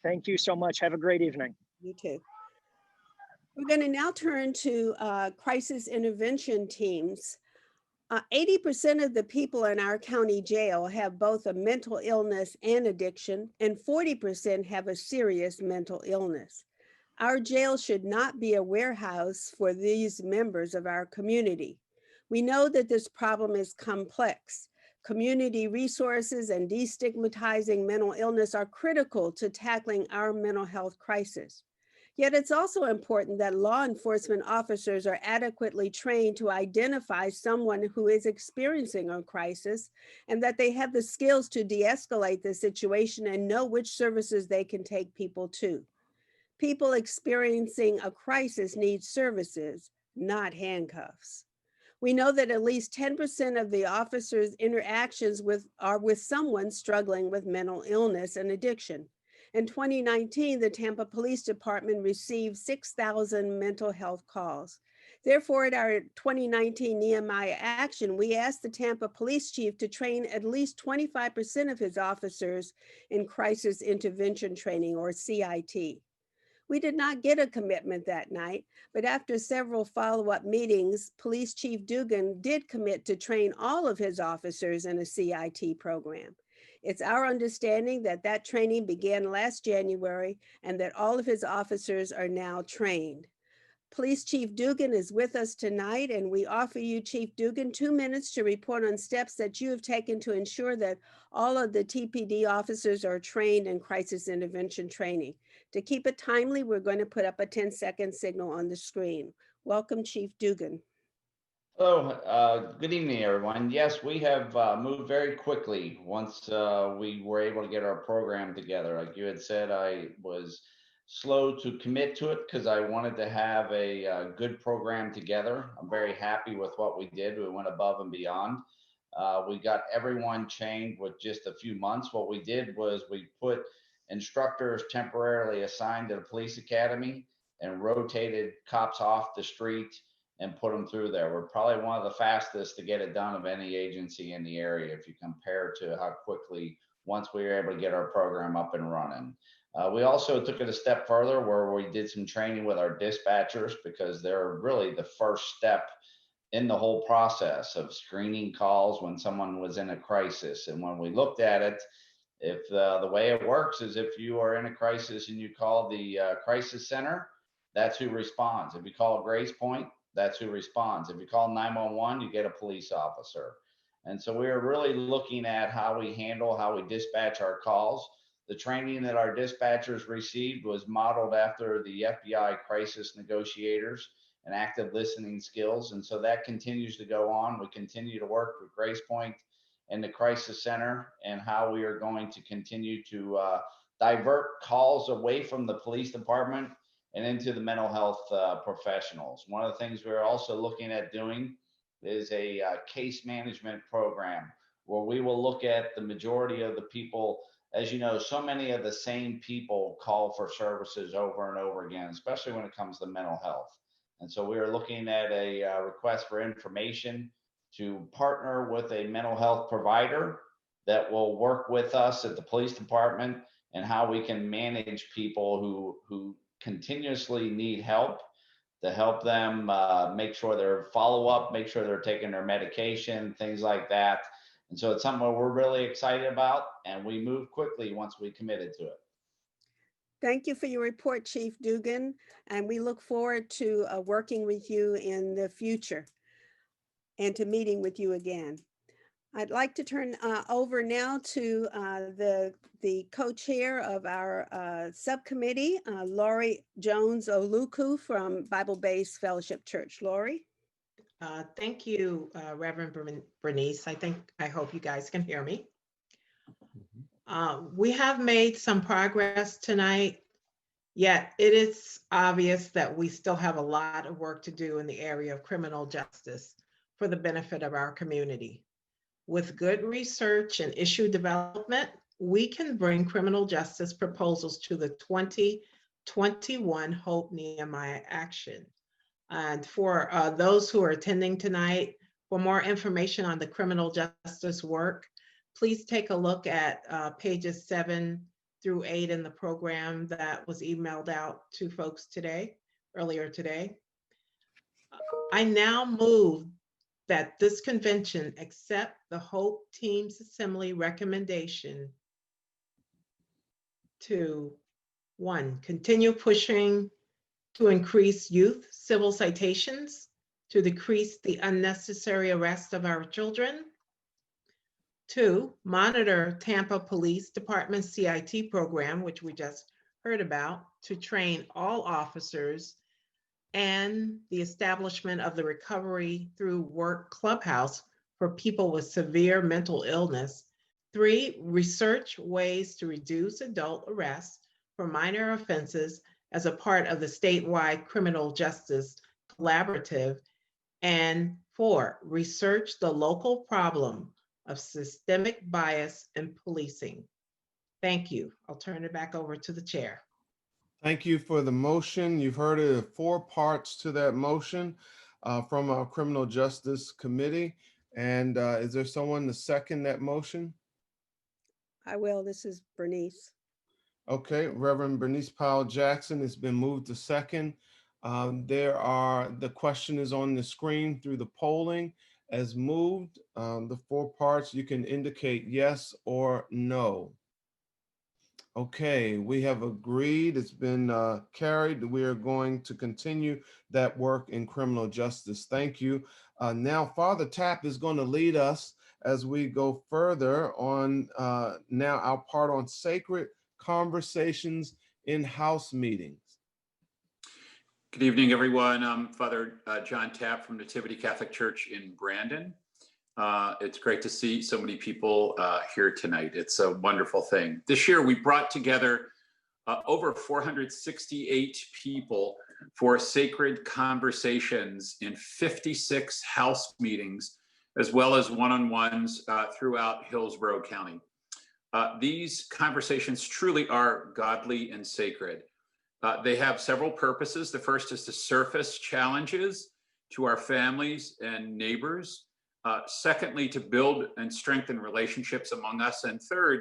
S16: Thank you so much. Have a great evening.
S15: You too. We're going to now turn to crisis intervention teams. 80% of the people in our county jail have both a mental illness and addiction, and 40% have a serious mental illness. Our jail should not be a warehouse for these members of our community. We know that this problem is complex. Community resources and destigmatizing mental illness are critical to tackling our mental health crisis. Yet it's also important that law enforcement officers are adequately trained to identify someone who is experiencing a crisis and that they have the skills to de-escalate the situation and know which services they can take people to. People experiencing a crisis need services, not handcuffs. We know that at least 10% of the officers' interactions are with someone struggling with mental illness and addiction. In 2019, the Tampa Police Department received 6,000 mental health calls. Therefore, at our 2019 Nehemiah Action, we asked the Tampa Police Chief to train at least 25% of his officers in crisis intervention training, or CIT. We did not get a commitment that night, but after several follow-up meetings, Police Chief Dugan did commit to train all of his officers in a CIT program. It's our understanding that that training began last January and that all of his officers are now trained. Police Chief Dugan is with us tonight, and we offer you, Chief Dugan, 2 minutes to report on steps that you have taken to ensure that all of the TPD officers are trained in crisis intervention training. To keep it timely, we're going to put up a 10-second signal on the screen. Welcome, Chief Dugan.
S17: Hello, good evening, everyone. Yes, we have moved very quickly once we were able to get our program together. Like you had said, I was slow to commit to it because I wanted to have a good program together. I'm very happy with what we did. We went above and beyond. We got everyone trained with just a few months. What we did was we put instructors temporarily assigned to the police academy and rotated cops off the street and put them through there. We're probably one of the fastest to get it done of any agency in the area if you compare to how quickly once we were able to get our program up and running. We also took it a step further where we did some training with our dispatchers because they're really the first step in the whole process of screening calls when someone was in a crisis. And when we looked at it, if the way it works is if you are in a crisis and you call the crisis center, that's who responds. If you call Grace Point, that's who responds. If you call 911, you get a police officer. And so we are really looking at how we handle, how we dispatch our calls. The training that our dispatchers received was modeled after the FBI crisis negotiators and active listening skills. And so that continues to go on. We continue to work with Grace Point and the Crisis Center and how we are going to continue to divert calls away from the police department and into the mental health professionals. One of the things we're also looking at doing is a case management program where we will look at the majority of the people. As you know, so many of the same people call for services over and over again, especially when it comes to mental health. And so we are looking at a request for information to partner with a mental health provider that will work with us at the police department and how we can manage people who continuously need help, to help them make sure their follow-up, make sure they're taking their medication, things like that. And so it's something we're really excited about, and we moved quickly once we committed to it.
S15: Thank you for your report, Chief Dugan, and we look forward to working with you in the future and to meeting with you again. I'd like to turn over now to the co-chair of our subcommittee, Laurie Jones-Oluku from Bible-Based Fellowship Church. Laurie?
S18: Thank you, Reverend Bernice. I hope you guys can hear me. We have made some progress tonight, yet it is obvious that we still have a lot of work to do in the area of criminal justice for the benefit of our community. With good research and issue development, we can bring criminal justice proposals to the 2021 Hope Nehemiah Action. And for those who are attending tonight, for more information on the criminal justice work, please take a look at pages 7 through 8 in the program that was emailed out to folks earlier today. I now move that this convention accept the Hope Teams Assembly recommendation to 1, continue pushing to increase youth civil citations, to decrease the unnecessary arrest of our children. 2, monitor Tampa Police Department CIT program, which we just heard about, to train all officers, and the establishment of the Recovery Through Work Clubhouse for people with severe mental illness. 3, research ways to reduce adult arrests for minor offenses as a part of the statewide criminal justice collaborative. And 4, research the local problem of systemic bias in policing. Thank you. I'll turn it back over to the chair.
S1: Thank you for the motion. You've heard it, 4 parts to that motion. from our Criminal Justice Committee. And is there someone to second that motion?
S15: I will. This is Bernice.
S1: Okay, Reverend Bernice Powell Jackson has been moved to second. The question is on the screen through the polling. As moved, the 4 parts, you can indicate yes or no. Okay, we have agreed. It's been carried. We are going to continue that work in criminal justice. Thank you. Now, Father Tapp is going to lead us as we go further on now our part on sacred conversations in house meetings.
S19: Good evening, everyone. I'm Father John Tapp from Nativity Catholic Church in Brandon. It's great to see so many people here tonight. It's a wonderful thing. This year, we brought together over 468 people for sacred conversations in 56 house meetings, as well as one-on-ones throughout Hillsborough County. These conversations truly are godly and sacred. They have several purposes. The first is to surface challenges to our families and neighbors. Secondly, to build and strengthen relationships among us. And third,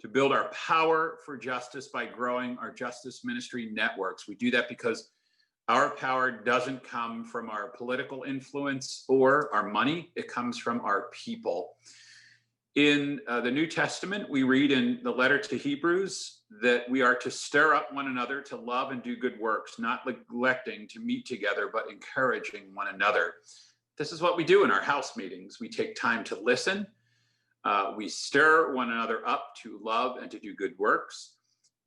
S19: to build our power for justice by growing our justice ministry networks. We do that because our power doesn't come from our political influence or our money. It comes from our people. In the New Testament, we read in the letter to Hebrews that we are to stir up one another to love and do good works, not neglecting to meet together, but encouraging one another. This is what we do in our house meetings. We take time to listen. We stir one another up to love and to do good works.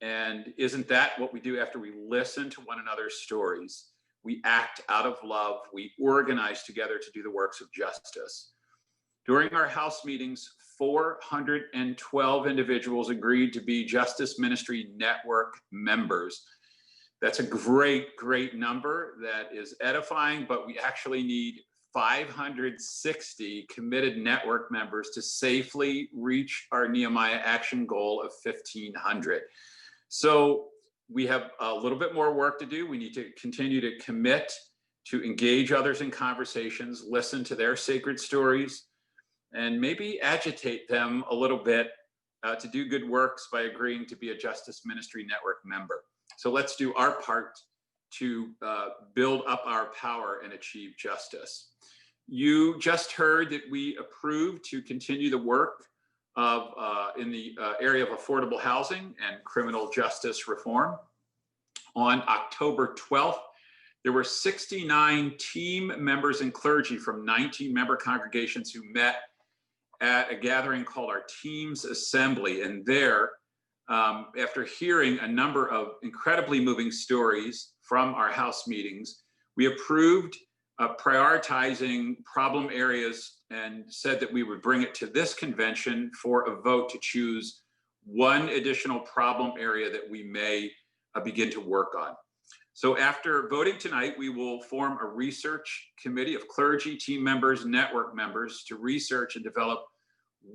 S19: And isn't that what we do after we listen to one another's stories? We act out of love. We organize together to do the works of justice. During our house meetings, 412 individuals agreed to be Justice Ministry Network members. That's a great, great number that is edifying, but we actually need 560 committed network members to safely reach our Nehemiah action goal of 1,500. So we have a little bit more work to do. We need to continue to commit to engage others in conversations, listen to their sacred stories, and maybe agitate them a little bit to do good works by agreeing to be a Justice Ministry Network member. So let's do our part to build up our power and achieve justice. You just heard that we approved to continue the work of in the area of affordable housing and criminal justice reform. On October 12th, there were 69 team members and clergy from 19 member congregations who met at a gathering called our Teams Assembly. And there, after hearing a number of incredibly moving stories from our house meetings, we approved prioritizing problem areas and said that we would bring it to this convention for a vote to choose one additional problem area that we may begin to work on. So after voting tonight, we will form a research committee of clergy, team members, network members to research and develop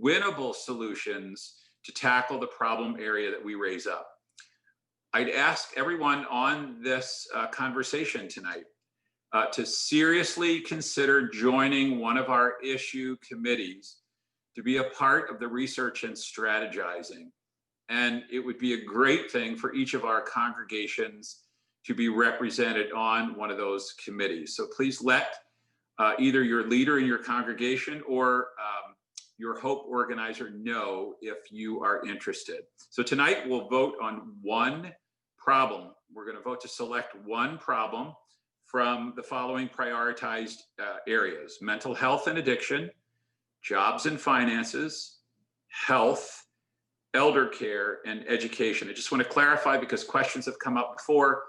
S19: winnable solutions to tackle the problem area that we raise up. I'd ask everyone on this conversation tonight to seriously consider joining one of our issue committees to be a part of the research and strategizing. And it would be a great thing for each of our congregations to be represented on one of those committees. So please let either your leader in your congregation or your Hope organizer know if you are interested. So tonight we'll vote on one problem. We're going to vote to select one problem from the following prioritized areas: mental health and addiction, jobs and finances, health, elder care, and education. I just want to clarify, because questions have come up before,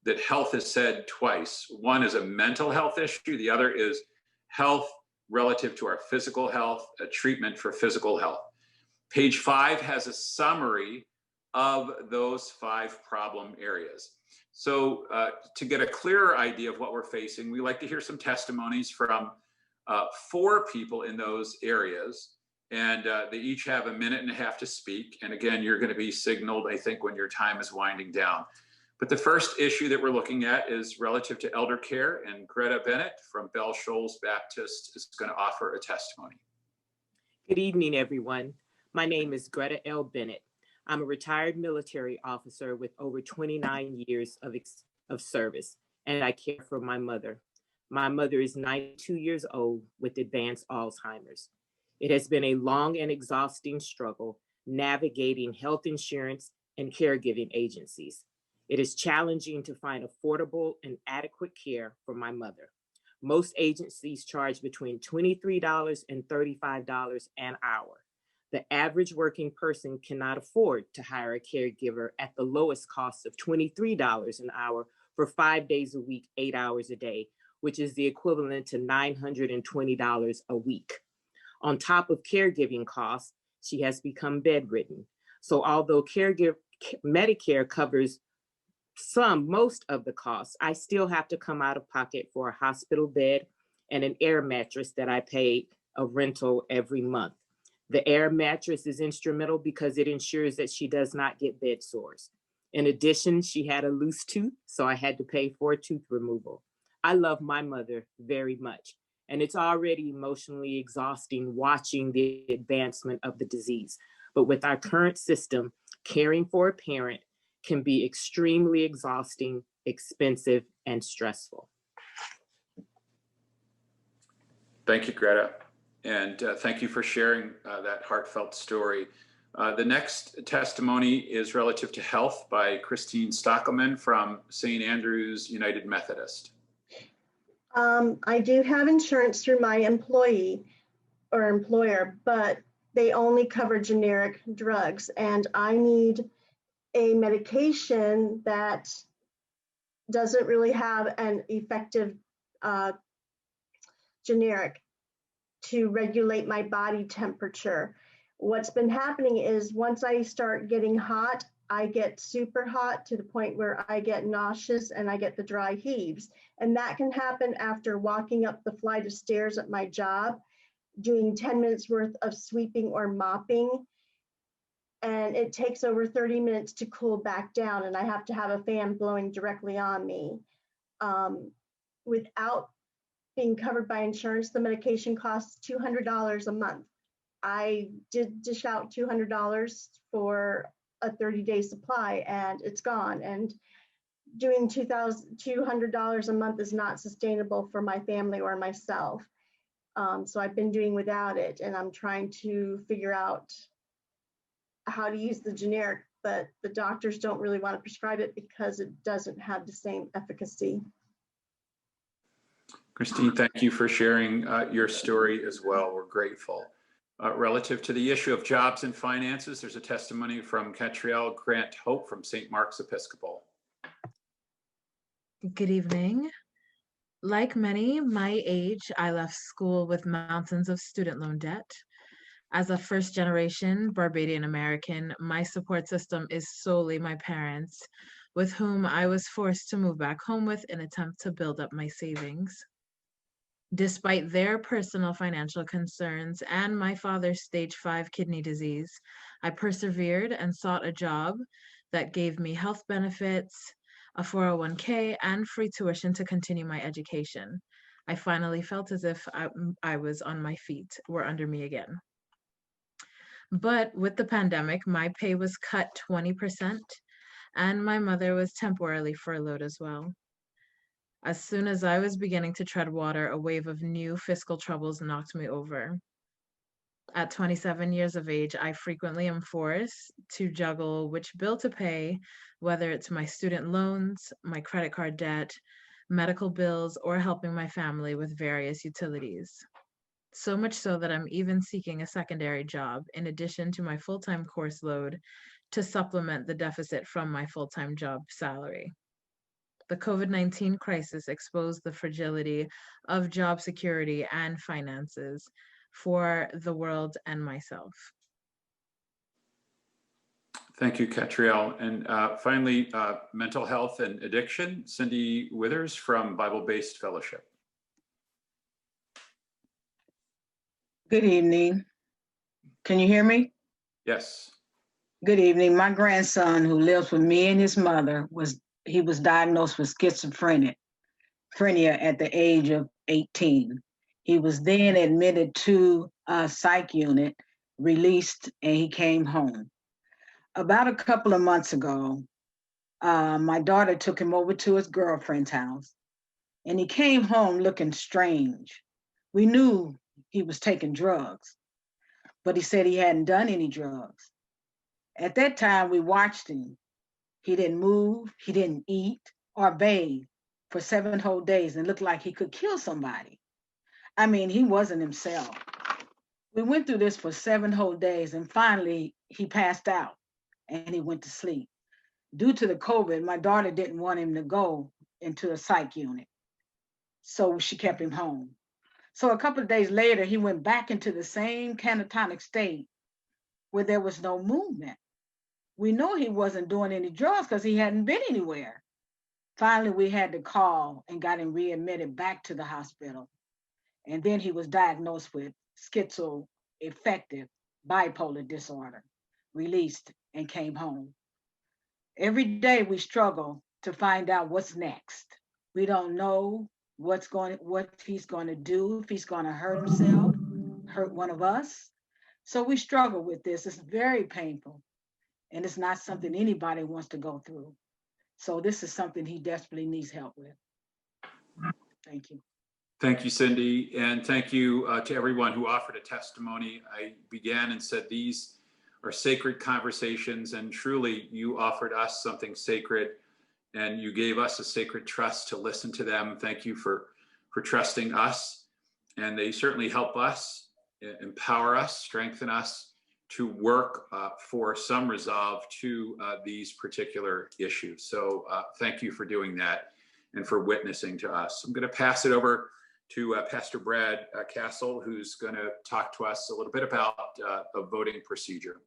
S19: that health is said twice. One is a mental health issue. The other is health relative to our physical health, a treatment for physical health. Page 5 has a summary of those 5 problem areas. So to get a clearer idea of what we're facing, we like to hear some testimonies from 4 people in those areas. And they each have 1.5 minutes to speak. And again, you're going to be signaled, I think, when your time is winding down. But the first issue that we're looking at is relative to elder care, and Greta Bennett from Bell Shoals Baptist is going to offer a testimony.
S20: Good evening, everyone. My name is Greta L. Bennett. I'm a retired military officer with over 29 years of service, and I care for my mother. My mother is 92 years old with advanced Alzheimer's. It has been a long and exhausting struggle navigating health insurance and caregiving agencies. It is challenging to find affordable and adequate care for my mother. Most agencies charge between $23 and $35 an hour. The average working person cannot afford to hire a caregiver at the lowest cost of $23 an hour for 5 days a week, 8 hours a day, which is the equivalent to $920 a week. On top of caregiving costs, she has become bedridden. So although Medicare covers most of the costs, I still have to come out of pocket for a hospital bed and an air mattress that I pay a rental every month. The air mattress is instrumental because it ensures that she does not get bed sores. In addition, she had a loose tooth, so I had to pay for a tooth removal. I love my mother very much, and it's already emotionally exhausting watching the advancement of the disease. But with our current system, caring for a parent can be extremely exhausting, expensive, and stressful.
S19: Thank you, Greta. And thank you for sharing that heartfelt story. The next testimony is relative to health by Christine Stockelman from St. Andrew's United Methodist.
S21: I do have insurance through my employer, but they only cover generic drugs, and I need a medication that doesn't really have an effective generic to regulate my body temperature. What's been happening is once I start getting hot, I get super hot to the point where I get nauseous and I get the dry heaves. And that can happen after walking up the flight of stairs at my job, doing 10 minutes worth of sweeping or mopping. And it takes over 30 minutes to cool back down, and I have to have a fan blowing directly on me. Without being covered by insurance, the medication costs $200 a month. I did dish out $200 for a 30-day supply, and it's gone. And doing $200 a month is not sustainable for my family or myself. So I've been doing without it, and I'm trying to figure out how to use the generic, but the doctors don't really want to prescribe it because it doesn't have the same efficacy.
S19: Christine, thank you for sharing your story as well. We're grateful. Relative to the issue of jobs and finances, there's a testimony from Catrielle Grant Hope from St. Mark's Episcopal.
S22: Good evening. Like many my age, I left school with mountains of student loan debt. As a first-generation Barbadian American, my support system is solely my parents, with whom I was forced to move back home with in an attempt to build up my savings. Despite their personal financial concerns and my father's stage 5 kidney disease, I persevered and sought a job that gave me health benefits, a 401k, and free tuition to continue my education. I finally felt as if I was on my feet, were under me again. But with the pandemic, my pay was cut 20%, and my mother was temporarily furloughed as well. As soon as I was beginning to tread water, a wave of new fiscal troubles knocked me over. At 27 years of age, I frequently am forced to juggle which bill to pay, whether it's my student loans, my credit card debt, medical bills, or helping my family with various utilities. So much so that I'm even seeking a secondary job in addition to my full-time course load to supplement the deficit from my full-time job salary. The COVID-19 crisis exposed the fragility of job security and finances for the world and myself.
S19: Thank you, Catrielle. And finally, mental health and addiction, Cindy Withers from Bible-Based Fellowship.
S23: Good evening. Can you hear me?
S19: Yes.
S23: Good evening. My grandson, who lives with me and his mother, was he was diagnosed with schizophrenia at the age of 18. He was then admitted to a psych unit, released, and he came home. About a couple of months ago, my daughter took him over to his girlfriend's house, and he came home looking strange. We knew he was taking drugs, but he said he hadn't done any drugs. At that time, we watched him. He didn't move, he didn't eat or bathe for 7 whole days and looked like he could kill somebody. I mean, he wasn't himself. We went through this for 7 whole days, and finally he passed out and he went to sleep. Due to the COVID, my daughter didn't want him to go into a psych unit, so she kept him home. So a couple of days later, he went back into the same catatonic state where there was no movement. We know he wasn't doing any drugs because he hadn't been anywhere. Finally, we had to call and got him readmitted back to the hospital. And then he was diagnosed with schizoaffective bipolar disorder, released, and came home. Every day we struggle to find out what's next. We don't know what he's going to do, if he's going to hurt himself, hurt one of us. So we struggle with this. It's very painful, and it's not something anybody wants to go through. So this is something he desperately needs help with. Thank you.
S19: Thank you, Cindy, and thank you to everyone who offered a testimony. I began and said these are sacred conversations, and truly you offered us something sacred, and you gave us a sacred trust to listen to them. Thank you for trusting us, and they certainly help us, empower us, strengthen us to work for some resolve to these particular issues. So thank you for doing that and for witnessing to us. I'm going to pass it over to Pastor Brad Castle, who's going to talk to us a little bit about the voting procedure.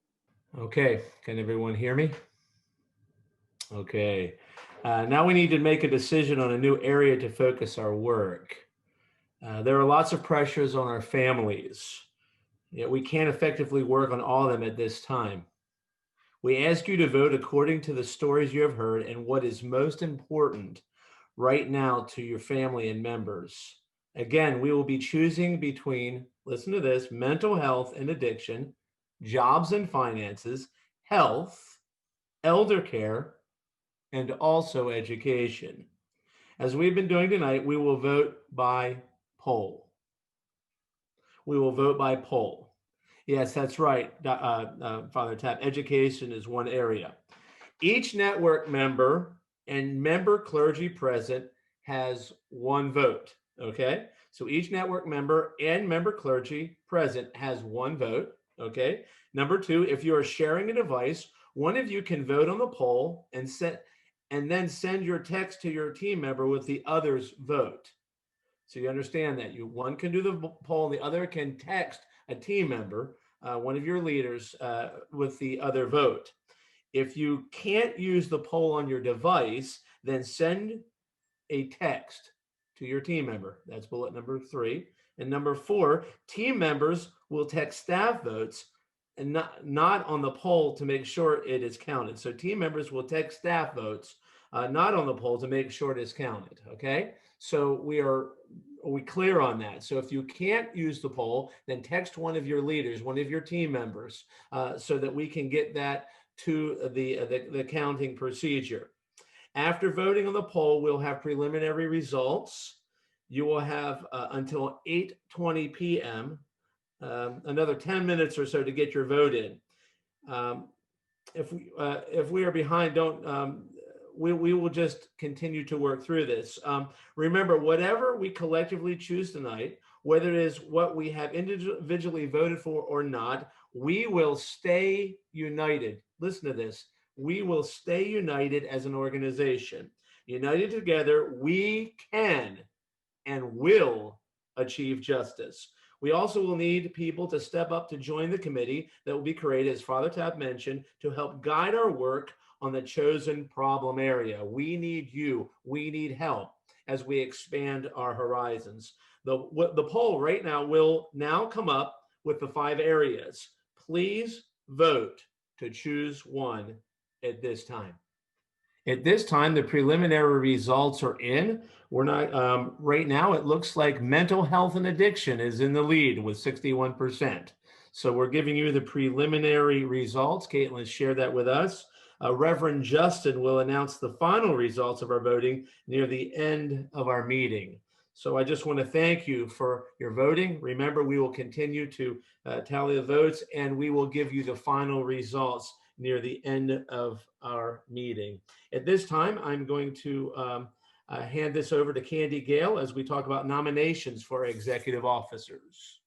S2: Okay, can everyone hear me? Okay, now we need to make a decision on a new area to focus our work. There are lots of pressures on our families, yet we can't effectively work on all of them at this time. We ask you to vote according to the stories you have heard and what is most important right now to your family and members. Again, we will be choosing between, listen to this, mental health and addiction, jobs and finances, health, elder care, and also education. As we've been doing tonight, we will vote by poll. We will vote by poll. Yes, that's right, Father Tapp. Education is one area. Each network member and member clergy present has one vote. Okay, so each network member and member clergy present has one vote. Okay, number 2, if you are sharing a device, one of you can vote on the poll and then send your text to your team member with the other's vote. So you understand that one can do the poll, and the other can text a team member, one of your leaders, with the other vote. If you can't use the poll on your device, then send a text to your team member. That's bullet number 3. And number 4, team members will text staff votes and not on the poll to make sure it is counted. So team members will text staff votes, not on the poll, to make sure it is counted. Okay, so are we clear on that? So if you can't use the poll, then text one of your leaders, one of your team members, so that we can get that to the counting procedure. After voting on the poll, we'll have preliminary results. You will have until 8:20 p.m., another 10 minutes or so to get your vote in. If we are behind, we will just continue to work through this. Remember, whatever we collectively choose tonight, whether it is what we have individually voted for or not, we will stay united. Listen to this. We will stay united as an organization. United together, we can and will achieve justice. We also will need people to step up to join the committee that will be created, as Father Tapp mentioned, to help guide our work on the chosen problem area. We need you. We need help as we expand our horizons. The poll right now will now come up with the 5 areas. Please vote to choose one at this time. At this time, the preliminary results are in. We're not, right now, it looks like mental health and addiction is in the lead with 61%. So we're giving you the preliminary results. Caitlin shared that with us. Reverend Justin will announce the final results of our voting near the end of our meeting. So I just want to thank you for your voting. Remember, we will continue to tally the votes, and we will give you the final results near the end of our meeting. At this time, I'm going to hand this over to Candy Gale as we talk about nominations for executive officers.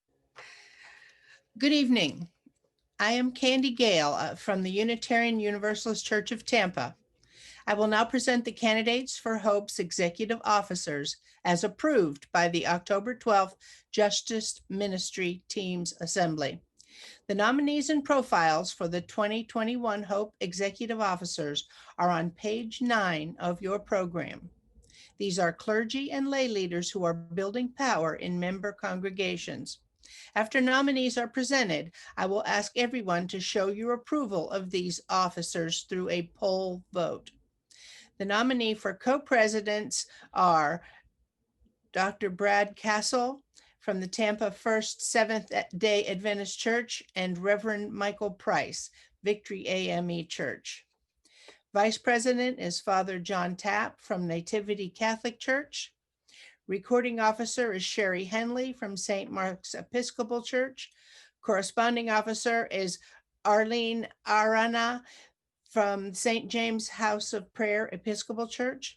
S3: Good evening. I am Candy Gale from the Unitarian Universalist Church of Tampa. I will now present the candidates for Hope's executive officers as approved by the October 12th Justice Ministry Teams Assembly. The nominees and profiles for the 2021 Hope executive officers are on page 9 of your program. These are clergy and lay leaders who are building power in member congregations. After nominees are presented, I will ask everyone to show your approval of these officers through a poll vote. The nominee for co-presidents are Dr. Brad Castle from the Tampa First Seventh-day Adventist Church and Reverend Michael Price, Victory AME Church. Vice President is Father John Tapp from Nativity Catholic Church. Recording officer is Sherry Henley from St. Mark's Episcopal Church. Corresponding officer is Arlene Arana from St. James House of Prayer Episcopal Church.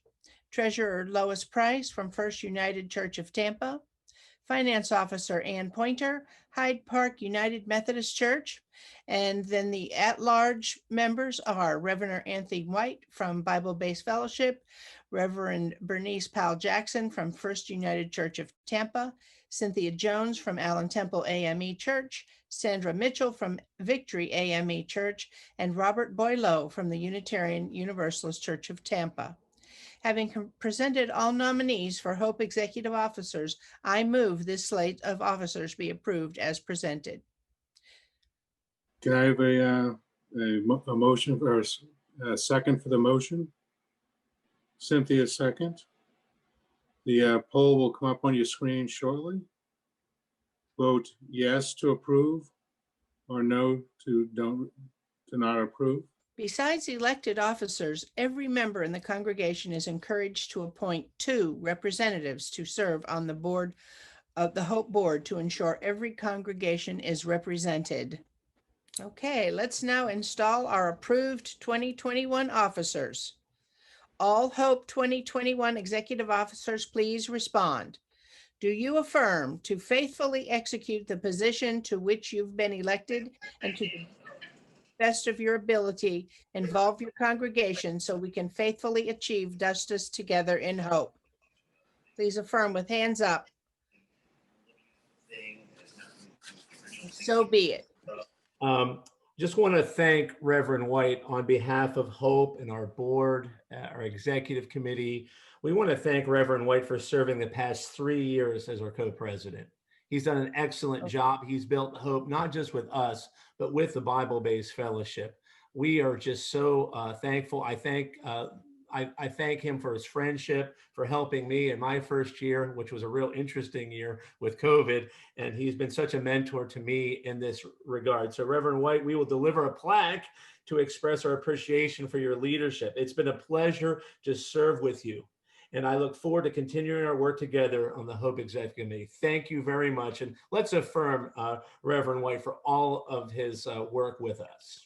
S3: Treasurer Lois Price from First United Church of Tampa. Finance officer Ann Pointer, Hyde Park United Methodist Church. And then the at-large members are Reverend Anthony White from Bible-Based Fellowship, Reverend Bernice Powell Jackson from First United Church of Tampa, Cynthia Jones from Allen Temple AME Church, Sandra Mitchell from Victory AME Church, and Robert Boileau from the Unitarian Universalist Church of Tampa. Having presented all nominees for Hope executive officers, I move this slate of officers be approved as presented.
S4: Can I have a motion or a second for the motion? Cynthia, second. The poll will come up on your screen shortly. Vote yes to approve or no to not approve.
S3: Besides elected officers, every member in the congregation is encouraged to appoint 2 representatives to serve on the board of the Hope Board to ensure every congregation is represented. Okay, let's now install our approved 2021 officers. All Hope 2021 executive officers, please respond. Do you affirm to faithfully execute the position to which you've been elected and to the best of your ability, involve your congregation so we can faithfully achieve justice together in hope? Please affirm with hands up. So be it.
S2: Just want to thank Reverend White on behalf of Hope and our board, our executive committee. We want to thank Reverend White for serving the past 3 years as our co-president. He's done an excellent job. He's built Hope, not just with us, but with the Bible-Based Fellowship. We are just so thankful. I thank him for his friendship, for helping me in my first year, which was a real interesting year with COVID. And he's been such a mentor to me in this regard. So Reverend White, we will deliver a plaque to express our appreciation for your leadership. It's been a pleasure to serve with you. And I look forward to continuing our work together on the Hope Executive Committee. Thank you very much. And let's affirm Reverend White for all of his work with us.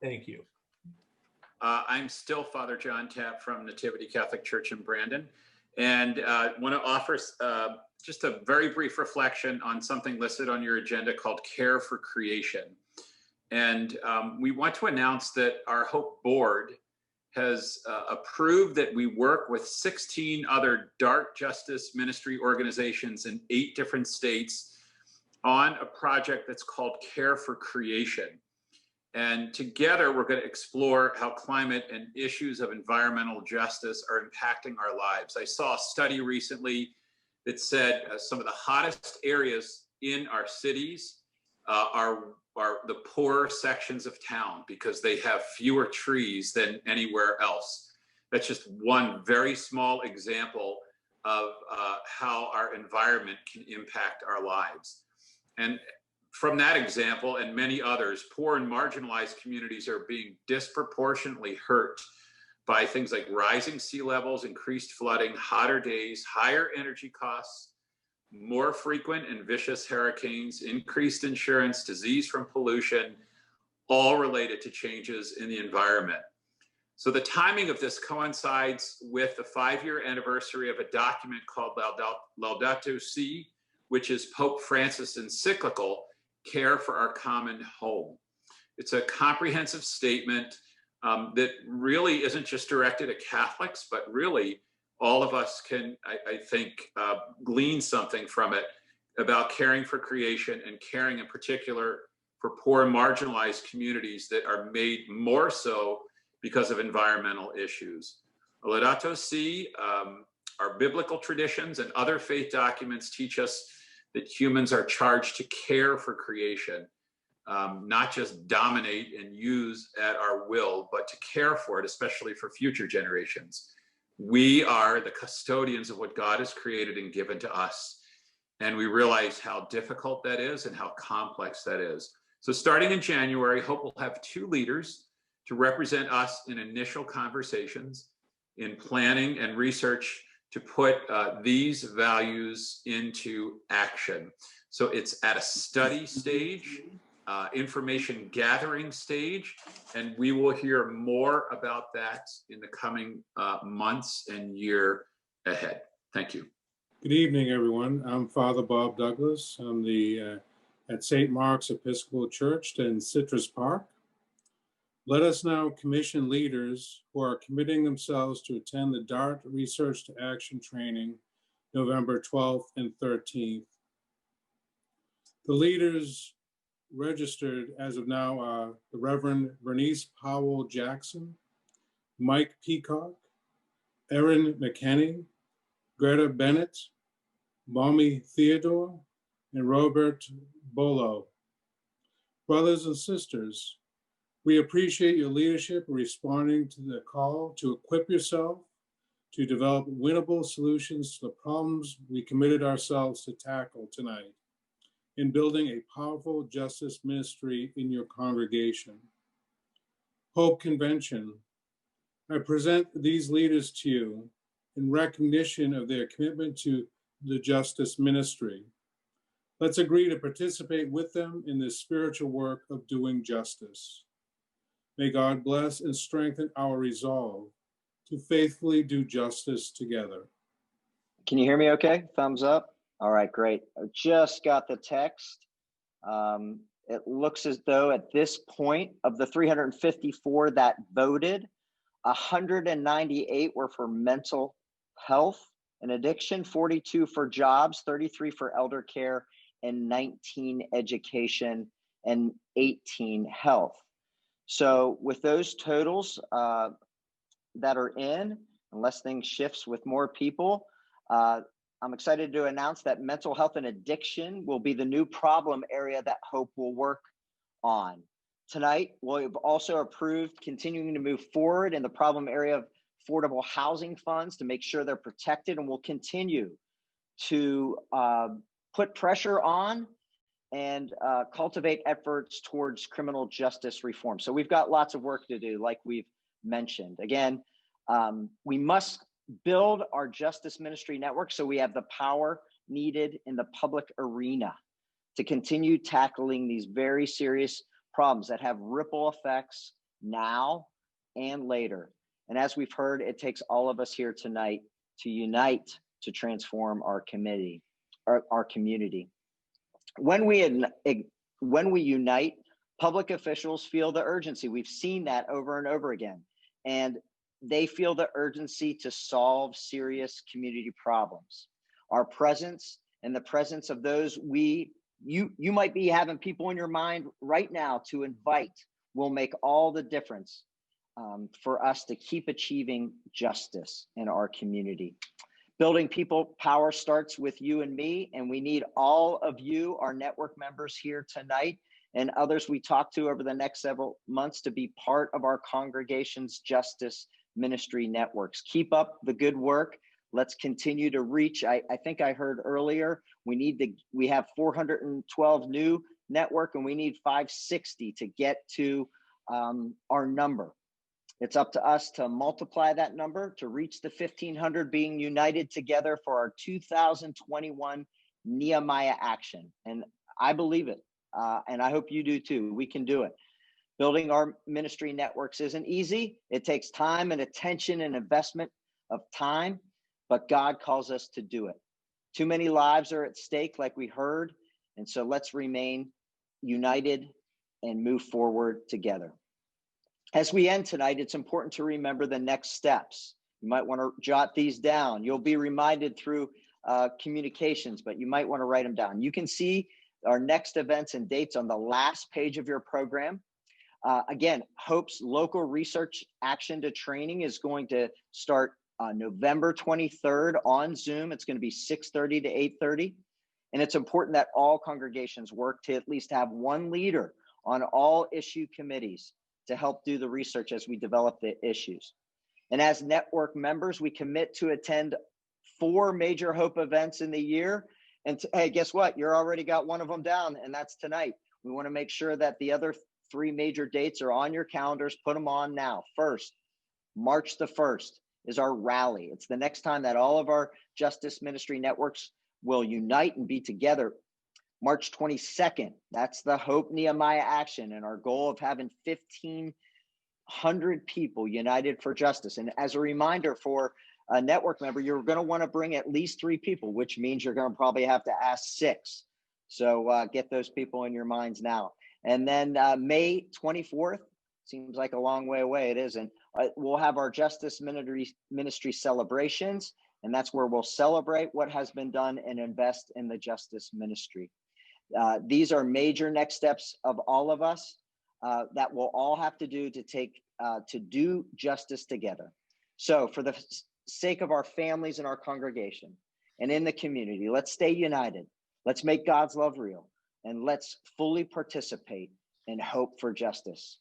S2: Thank you.
S19: I'm still Father John Tapp from Nativity Catholic Church in Brandon, and want to offer just a very brief reflection on something listed on your agenda called Care for Creation. And we want to announce that our Hope Board has approved that we work with 16 other dark justice ministry organizations in 8 different states on a project that's called Care for Creation. And together, we're going to explore how climate and issues of environmental justice are impacting our lives. I saw a study recently that said some of the hottest areas in our cities are are the poorer sections of town because they have fewer trees than anywhere else. That's just one very small example of how our environment can impact our lives. And from that example and many others, poor and marginalized communities are being disproportionately hurt by things like rising sea levels, increased flooding, hotter days, higher energy costs, more frequent and vicious hurricanes, increased insurance, disease from pollution, all related to changes in the environment. So the timing of this coincides with the 5-year anniversary of a document called Laudato Si, which is Pope Francis' encyclical, Care for Our Common Home. It's a comprehensive statement that really isn't just directed at Catholics, but really all of us can, I think, glean something from it about caring for creation and caring in particular for poor and marginalized communities that are made more so because of environmental issues. Laudato Si, our biblical traditions and other faith documents teach us that humans are charged to care for creation, not just dominate and use at our will, but to care for it, especially for future generations. We are the custodians of what God has created and given to us. And we realize how difficult that is and how complex that is. So starting in January, Hope will have 2 leaders to represent us in initial conversations, in planning and research to put these values into action. So it's at a study stage, information gathering stage, and we will hear more about that in the coming months and year ahead. Thank you.
S4: Good evening, everyone. I'm Father Bob Douglas. I'm at St. Mark's Episcopal Church in Citrus Park. Let us now commission leaders who are committing themselves to attend the DART Research to Action training November 12th and 13th. The leaders registered as of now are the Reverend Bernice Powell Jackson, Mike Peacock, Erin McKenney, Greta Bennett, Mommy Theodore, and Robert Bolo. Brothers and sisters, we appreciate your leadership in responding to the call to equip yourself to develop winnable solutions to the problems we committed ourselves to tackle tonight in building a powerful justice ministry in your congregation. Hope Convention, I present these leaders to you in recognition of their commitment to the justice ministry. Let's agree to participate with them in this spiritual work of doing justice. May God bless and strengthen our resolve to faithfully do justice together.
S7: Can you hear me okay? Thumbs up. All right, great. I just got the text. It looks as though at this point of the 354 that voted, 198 were for mental health and addiction, 42 for jobs, 33 for elder care, and 19 education, and 18 health. So with those totals that are in, unless things shifts with more people, I'm excited to announce that mental health and addiction will be the new problem area that Hope will work on. Tonight, we've also approved continuing to move forward in the problem area of affordable housing funds to make sure they're protected, and we'll continue to put pressure on and cultivate efforts towards criminal justice reform. So we've got lots of work to do, like we've mentioned. Again, we must build our justice ministry network so we have the power needed in the public arena to continue tackling these very serious problems that have ripple effects now and later. And as we've heard, it takes all of us here tonight to unite to transform our community. When we unite, public officials feel the urgency. We've seen that over and over again. And they feel the urgency to solve serious community problems. Our presence and the presence of those you might be having people in your mind right now to invite will make all the difference for us to keep achieving justice in our community. Building people power starts with you and me, and we need all of you, our network members here tonight, and others we talk to over the next several months to be part of our congregation's justice ministry networks. Keep up the good work. Let's continue to reach. I think I heard earlier, we have 412 new network and we need 560 to get to our number. It's up to us to multiply that number to reach the 1,500 being united together for our 2021 Nehemiah action. And I believe it. And I hope you do too. We can do it. Building our ministry networks isn't easy. It takes time and attention and investment of time, but God calls us to do it. Too many lives are at stake, like we heard. And so let's remain united and move forward together. As we end tonight, it's important to remember the next steps. You might want to jot these down. You'll be reminded through communications, but you might want to write them down. You can see our next events and dates on the last page of your program. Again, Hope's local research action to training is going to start November 23rd on Zoom. It's going to be 6:30 to 8:30. And it's important that all congregations work to at least have one leader on all issue committees to help do the research as we develop the issues. And as network members, we commit to attend 4 major Hope events in the year. And hey, guess what? You're already got one of them down, and that's tonight. We want to make sure that the other 3 major dates are on your calendars. Put them on now. First, March the 1st is our rally. It's the next time that all of our justice ministry networks will unite and be together. March 22nd, that's the Hope Nehemiah action and our goal of having 1,500 people united for justice. And as a reminder for a network member, you're going to want to bring at least 3 people, which means you're going to probably have to ask 6. So get those people in your minds now. And then May 24th, seems like a long way away. It isn't. We'll have our justice ministry celebrations, and that's where we'll celebrate what has been done and invest in the justice ministry. These are major next steps of all of us that we'll all have to do to do justice together. So for the sake of our families and our congregation and in the community, let's stay united. Let's make God's love real, and let's fully participate in hope for justice.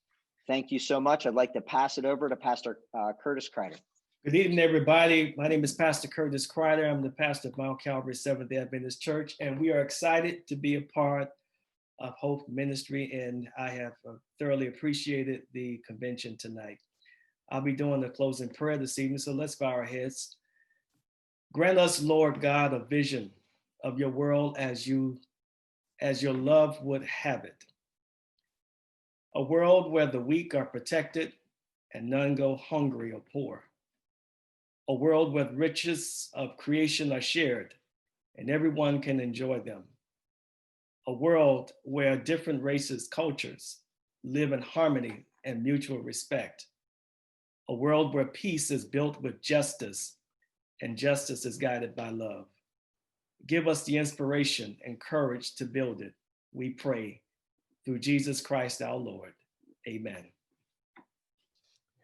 S7: Thank you so much. I'd like to pass it over to Pastor Curtis Kreider.
S8: Good evening, everybody. My name is Pastor Curtis Kreider. I'm the pastor of Mount Calvary Seventh-day Adventist Church, and we are excited to be a part of Hope Ministry, and I have thoroughly appreciated the convention tonight. I'll be doing the closing prayer this evening, so let's bow our heads. Grant us, Lord God, a vision of your world as your love would have it. A world where the weak are protected and none go hungry or poor. A world where the riches of creation are shared and everyone can enjoy them. A world where different races, cultures live in harmony and mutual respect. A world where peace is built with justice and justice is guided by love. Give us the inspiration and courage to build it, we pray, through Jesus Christ our Lord. Amen.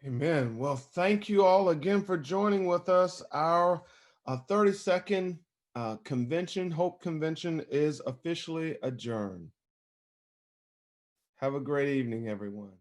S1: Amen. Well, thank you all again for joining with us. Our 32nd convention, Hope Convention, is officially adjourned. Have a great evening, everyone.